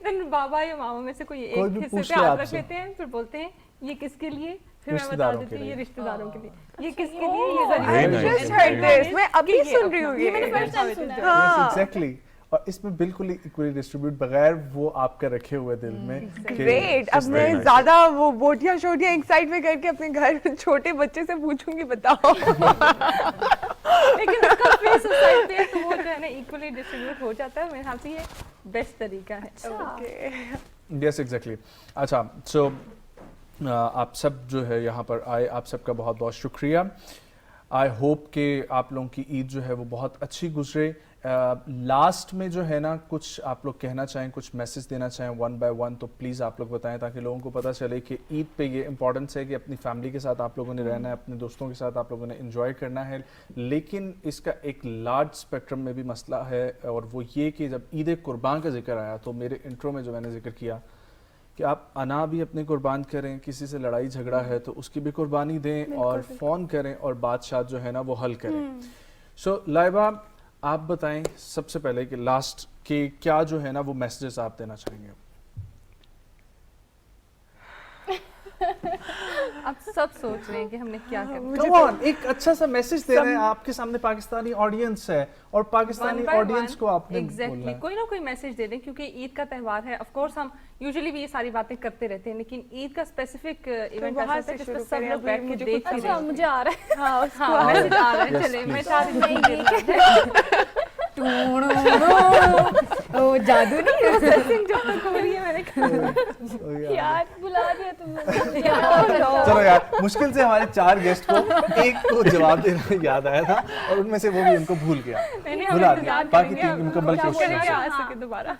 [SPEAKER 1] देन बाबा या मामा में से कोई
[SPEAKER 2] कोई
[SPEAKER 1] एक
[SPEAKER 2] भी
[SPEAKER 1] हिस्से
[SPEAKER 2] पूछ
[SPEAKER 1] पे
[SPEAKER 2] ले
[SPEAKER 1] हाथ रख
[SPEAKER 2] आपसे।
[SPEAKER 1] लेते हैं, फिर बोलते हैं ये किसके लिए, फिर मैं बता
[SPEAKER 2] रिश्तेदारों
[SPEAKER 1] देती
[SPEAKER 2] के
[SPEAKER 1] हूँ ये
[SPEAKER 2] लिए।
[SPEAKER 1] रिश्तेदारों के लिए, ये किसके लिए, ये
[SPEAKER 6] I
[SPEAKER 1] गरीब
[SPEAKER 4] nice.
[SPEAKER 6] just heard this. मैं अभी सुन रही हूँ
[SPEAKER 3] ये मैंने फर्स्ट टाइम सुना है।
[SPEAKER 6] हाँ
[SPEAKER 2] एग्जैक्टली, और इसमें बिल्कुल इक्वली डिस्ट्रीब्यूट बगैर वो आपका रखे हुए दिल में कि-
[SPEAKER 6] ग्रेट। अब
[SPEAKER 4] very
[SPEAKER 6] मैं
[SPEAKER 4] nice.
[SPEAKER 6] ज्यादा वो बोटियां शोटियां एक साइड में करके अपने घर छोटे बच्चे से पूछूंगी, बताओ।
[SPEAKER 1] लेकिन उसका फेस उस साइड पे है तो वो जो है ना इक्वली डिस्ट्रीब्यूट हो जाता है। मेरे ख्याल से ये बेस्ट तरीका है।
[SPEAKER 2] Yes exactly. अच्छा, सो आप सब जो है यहाँ पर आए, आप सबका बहुत बहुत शुक्रिया। आई होप कि आप लोगों की ईद जो है वो बहुत अच्छी गुजरे। लास्ट में जो है ना कुछ आप लोग कहना चाहें, कुछ मैसेज देना चाहें 1 by 1, तो प्लीज़ आप लोग बताएं ताकि लोगों को पता चले कि ईद पे ये इंपॉर्टेंस है कि अपनी फैमिली के साथ आप लोगों ने रहना है, अपने दोस्तों के साथ आप लोगों ने एंजॉय करना है। लेकिन इसका एक लार्ज स्पेक्ट्रम में भी मसला है, और वो ये कि जब ईद कुर्बान का जिक्र आया तो मेरे इंट्रो में जो मैंने जिक्र किया कि आप अना भी अपनी कुर्बान करें, किसी से लड़ाई झगड़ा है तो उसकी भी कुर्बानी दें, और फ़ोन करें और बादशाह जो है ना वो हल करें। सो लाइबा, आप बताएं सबसे पहले कि लास्ट के क्या जो है ना वो मैसेजेस आप देना चाहेंगे।
[SPEAKER 1] अब सब सोच रहे हैं कि हमने क्या करना।
[SPEAKER 2] Come on, एक अच्छा सा मैसेज दे रहे हैं, आपके सामने पाकिस्तानी ऑडियंस है और पाकिस्तानी ऑडियंस को आपने बोलना
[SPEAKER 1] एग्जैक्टली,
[SPEAKER 2] है।
[SPEAKER 1] कोई ना कोई मैसेज दे दें, क्योंकि ईद का त्यौहार है। ऑफ कोर्स हम यूजुअली भी ये सारी बातें करते रहते हैं, लेकिन ईद का स्पेसिफिक इवेंट ऐसा
[SPEAKER 6] वहाँ
[SPEAKER 1] होता है
[SPEAKER 6] से
[SPEAKER 1] जिसमें
[SPEAKER 6] शुरू
[SPEAKER 1] सब
[SPEAKER 6] करें,
[SPEAKER 1] लोग
[SPEAKER 6] अभी
[SPEAKER 1] बैठ के
[SPEAKER 6] मुझे
[SPEAKER 1] देख
[SPEAKER 6] कुछ
[SPEAKER 1] ही रहे
[SPEAKER 3] अच्छा,
[SPEAKER 1] हैं।
[SPEAKER 3] मुझे आ रहा है।
[SPEAKER 6] हाँ
[SPEAKER 1] हाँ, मैसेज आ रहा है,
[SPEAKER 2] Yes,
[SPEAKER 1] चले मैं
[SPEAKER 2] please.
[SPEAKER 1] चाह रही
[SPEAKER 5] ओ जादू नहीं है।
[SPEAKER 1] प्रोसेसिंग जब तक हो रही है मैंने कहा
[SPEAKER 3] यार बुला दिया तुमने।
[SPEAKER 2] चलो यार, मुश्किल से हमारे 4 गेस्ट को एक को जवाब देना याद आया था और उनमें से वो भी उनको भूल गया,
[SPEAKER 1] नहीं,
[SPEAKER 2] भुला
[SPEAKER 1] हम
[SPEAKER 2] दिया।
[SPEAKER 1] इंतजार
[SPEAKER 2] बाकी
[SPEAKER 1] करेंगे,
[SPEAKER 2] 3 मुकम्मल
[SPEAKER 3] क्या
[SPEAKER 2] कोशिश
[SPEAKER 1] करेंगे
[SPEAKER 2] करेंगे।
[SPEAKER 1] आ सके दोबारा।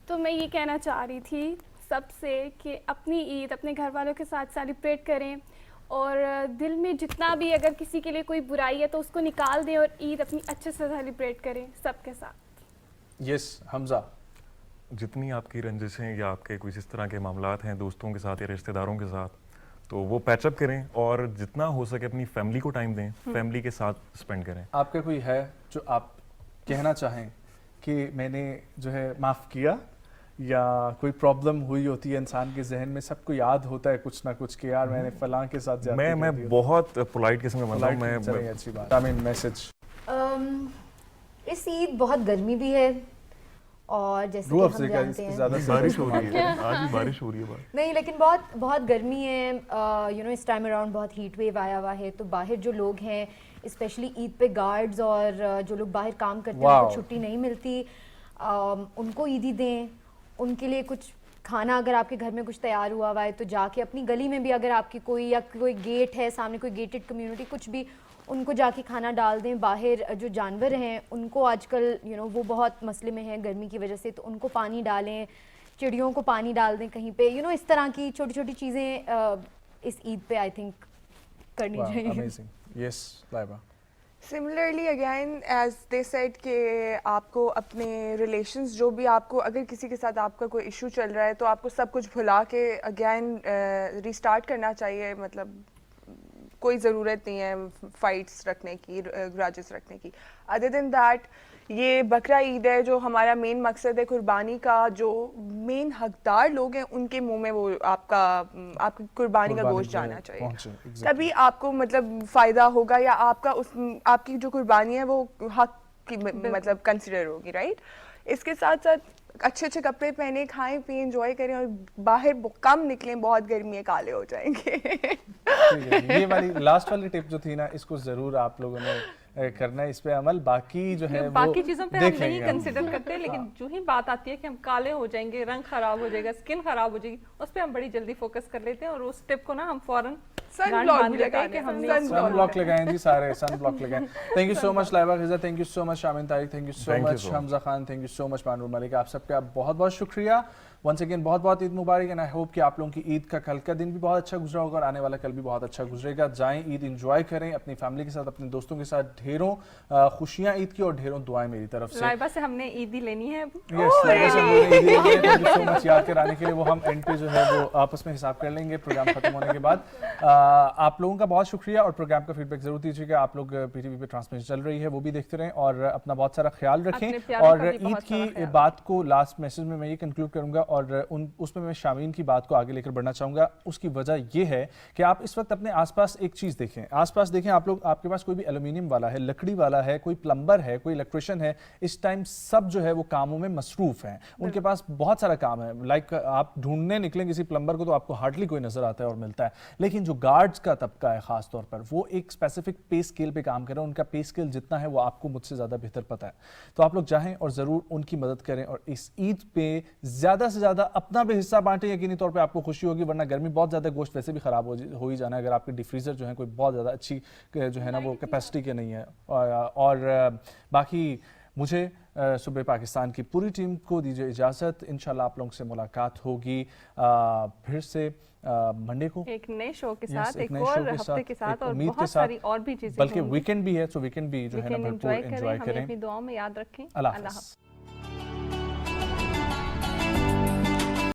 [SPEAKER 3] तो मैं ये कहना चाह रही थी सबसे कि अपनी ईद अपने घर वालों के साथ सेलिब्रेट करें, और दिल में जितना भी अगर किसी के लिए कोई बुराई है तो उसको निकाल दें और ईद अपनी अच्छे से सेलिब्रेट करें सबके साथ।
[SPEAKER 2] यस हमजा।
[SPEAKER 4] जितनी आपकी रंजिशें या आपके कुछ इस तरह के मामलात हैं दोस्तों के साथ या रिश्तेदारों के साथ, तो वो पैचअप करें और जितना हो सके अपनी फैमिली को टाइम दें, फैमिली के साथ स्पेंड करें।
[SPEAKER 2] आपका कोई है जो आप कहना चाहें कि मैंने जो है माफ़ किया, या कोई प्रॉब्लम हुई होती है इंसान के जहन में, सबको याद होता है कुछ ना कुछ कि यार मैंने फलां के साथ ज्यादती कर दी
[SPEAKER 4] मैं
[SPEAKER 2] होती।
[SPEAKER 4] बहुत पोलाइट किस्म का बंदा हूं।
[SPEAKER 2] Polite चलें,
[SPEAKER 4] मैं
[SPEAKER 2] अच्छी बात। आई मीन मैसेज
[SPEAKER 5] इस ईद बहुत गर्मी भी है, और जैसे कि
[SPEAKER 2] रूह
[SPEAKER 5] हम
[SPEAKER 2] अफ़ज़ी का
[SPEAKER 5] जानते हैं
[SPEAKER 2] ज्यादा
[SPEAKER 4] बारिश हो रही है, आज भी बारिश हो रही है बाहर।
[SPEAKER 5] नहीं, लेकिन बहुत बहुत गर्मी है। यू नो इस टाइम अराउंड बहुत हीट वेव आया हुआ है, तो बाहर जो लोग हैं स्पेशली ईद पे गार्ड्स और जो लोग बाहर काम करते हैं उनको
[SPEAKER 2] Wow.
[SPEAKER 5] छुट्टी नहीं मिलती, उनको ईदी दें। उनके लिए कुछ खाना अगर आपके घर में कुछ तैयार हुआ हुआ है तो जाके अपनी गली में भी अगर आपकी कोई गेट है सामने, कोई गेटेड कम्युनिटी कुछ भी, उनको जाके खाना डाल दें। बाहर जो जानवर हैं उनको आजकल वो बहुत मसले में हैं गर्मी की वजह से, तो उनको पानी डालें, चिड़ियों को पानी डाल दें कहीं पे। इस तरह की छोटी छोटी चीज़ें इस ईद पे आई थिंक करनी चाहिए।
[SPEAKER 2] Amazing. Yes Laiba.
[SPEAKER 6] Similarly again as they said कि आपको अपने रिलेशंस जो भी आपको, अगर किसी के साथ आपका कोई इशू चल रहा है तो आपको सब कुछ भुला के अगेन रिस्टार्ट करना चाहिए। मतलब कोई ज़रूरत नहीं है फाइट्स रखने की, ग्रजेस रखने की। अदर देन दैट ये बकरा ईद है जो हमारा मेन मकसद है कुर्बानी का, जो मेन हकदार लोग हैं उनके मुंह में वो आपकी कुर्बानी का गोश्त जाना चाहिए, तभी आपको मतलब फ़ायदा होगा, या आपकी जो कुर्बानी है वो हक की मतलब कंसिडर होगी, राइट। इसके साथ साथ अच्छे अच्छे कपड़े पहने, खाएं पिएं, एंजॉय करें, और बाहर कम निकलें, बहुत गर्मी है, काले हो जाएंगे।
[SPEAKER 2] ये वाली लास्ट वाली टिप जो थी ना, इसको ज़रूर आप लोगों ने करना है इस पे अमल, बाकी जो है वो
[SPEAKER 1] बाकी चीजों पे हम
[SPEAKER 2] देख
[SPEAKER 1] नहीं
[SPEAKER 2] लेंगे हम।
[SPEAKER 1] कंसिडर करते, लेकिन जो ही बात आती है कि हम काले हो जाएंगे, रंग खराब हो जाएगा, स्किन खराब हो जाएगी, उस पे हम बड़ी जल्दी फोकस कर लेते हैं और उस टिप को ना हम फौरन
[SPEAKER 6] Sunblock
[SPEAKER 1] बांध
[SPEAKER 6] भी
[SPEAKER 1] लेते हैं
[SPEAKER 6] लगाने
[SPEAKER 1] कि
[SPEAKER 6] हैं,
[SPEAKER 1] हमने
[SPEAKER 6] sunblock।
[SPEAKER 2] सन ब्लॉक लगाएं जी, सारे सन ब्लॉक लगाएं। Thank you so much Laiba Khiza, thank you so much Shamin Tariq, thank you so
[SPEAKER 4] Thank you
[SPEAKER 2] much
[SPEAKER 4] so much.
[SPEAKER 2] Hamza Khan, thank you so much Manoor Malik. आप सबका बहुत बहुत शुक्रिया। वंस अगेन बहुत बहुत ईद मुबारक एंड आई होप कि आप लोगों की ईद का कल का दिन भी बहुत अच्छा गुजरा होगा और आने वाला कल भी बहुत अच्छा गुजरेगा। जाएं, ईद एंजॉय करें अपनी फैमिली के साथ, अपने दोस्तों के साथ। ढेरों खुशियां ईद की और ढेरों दुआएं मेरी तरफ से।
[SPEAKER 1] लाइबा से हमने ईदी लेनी है अब।
[SPEAKER 2] Yes, thank you so much याद कराने के लिए। वो हम एंड पे जो है वो आपस में हिसाब कर लेंगे प्रोग्राम खत्म होने के बाद। आप लोगों का बहुत शुक्रिया और प्रोग्राम का फीडबैक जरूर दीजिएगा। आप लोग पीटीवी पे ट्रांसमिशन चल रही है वो भी देखते रहें और अपना बहुत सारा ख्याल
[SPEAKER 1] अपने
[SPEAKER 2] रखें।
[SPEAKER 1] प्यारों
[SPEAKER 2] और
[SPEAKER 1] का भी
[SPEAKER 2] ईद
[SPEAKER 1] बहुत सारा
[SPEAKER 2] की
[SPEAKER 1] ख्याल।
[SPEAKER 2] बात को लास्ट मैसेज में मैं ये कंक्लूड करूंगा और उसमें मैं शामीन की बात को आगे लेकर बढ़ना चाहूंगा। उसकी वजह ये है कि आप इस वक्त अपने आसपास एक चीज देखें, आसपास देखें आप लोग, आपके पास कोई भी एल्यूमिनियम वाला है, लकड़ी वाला है, कोई प्लम्बर है, कोई इलेक्ट्रिशियन है, इस टाइम सब जो है वो कामों में मसरूफ हैं। उनके पास बहुत सारा काम है। लाइक आप ढूंढने निकलें किसी प्लम्बर को तो आपको हार्डली कोई नजर आता है और मिलता है, लेकिन जो गार्ड्स का तबका है खास तौर पर, वो एक स्पेसिफिक पे स्केल पे काम कर रहे हैं। उनका पे स्केल जितना है वो आपको मुझसे ज्यादा बेहतर पता है। तो आप लोग जाएं और जरूर उनकी मदद करें और इस ईद पे ज्यादा से ज्यादा अपना भी हिस्सा बांटें। यकीनी तौर पे आपको खुशी होगी, वरना गर्मी बहुत ज्यादा, गोश्त वैसे भी खराब हो ही जाना है अगर आपके डिफ्रीजर जो है कोई बहुत ज्यादा अच्छी जो है ना वो कैपेसिटी के नहीं है। और बाकी मुझे सुबह पाकिस्तान की पूरी टीम को दीजिए इजाज़त। इंशाल्लाह आप लोगों से मुलाकात होगी फिर से मंडे को
[SPEAKER 1] एक नए शो के
[SPEAKER 2] Yes,
[SPEAKER 1] साथ,
[SPEAKER 2] एक
[SPEAKER 1] एक
[SPEAKER 2] नए
[SPEAKER 1] और
[SPEAKER 2] शो के
[SPEAKER 1] हफ्ते के साथ
[SPEAKER 2] एक
[SPEAKER 1] और
[SPEAKER 2] उम्मीद के
[SPEAKER 1] बहुत
[SPEAKER 2] साथ,
[SPEAKER 1] सारी और भी चीजें
[SPEAKER 2] बल्कि
[SPEAKER 1] होंगी।
[SPEAKER 2] वीकेंड भी है, तो वीकेंड भी जो है ना
[SPEAKER 1] वीकेंड
[SPEAKER 2] भरपूर
[SPEAKER 1] एंजॉय करें,
[SPEAKER 2] एंजॉय
[SPEAKER 1] हमें
[SPEAKER 2] करें।
[SPEAKER 1] अपनी दुआओं में याद रखें।
[SPEAKER 2] अल्लाह
[SPEAKER 1] अल्लाह
[SPEAKER 2] हाफ़िज़।
[SPEAKER 1] हाफ़िज़।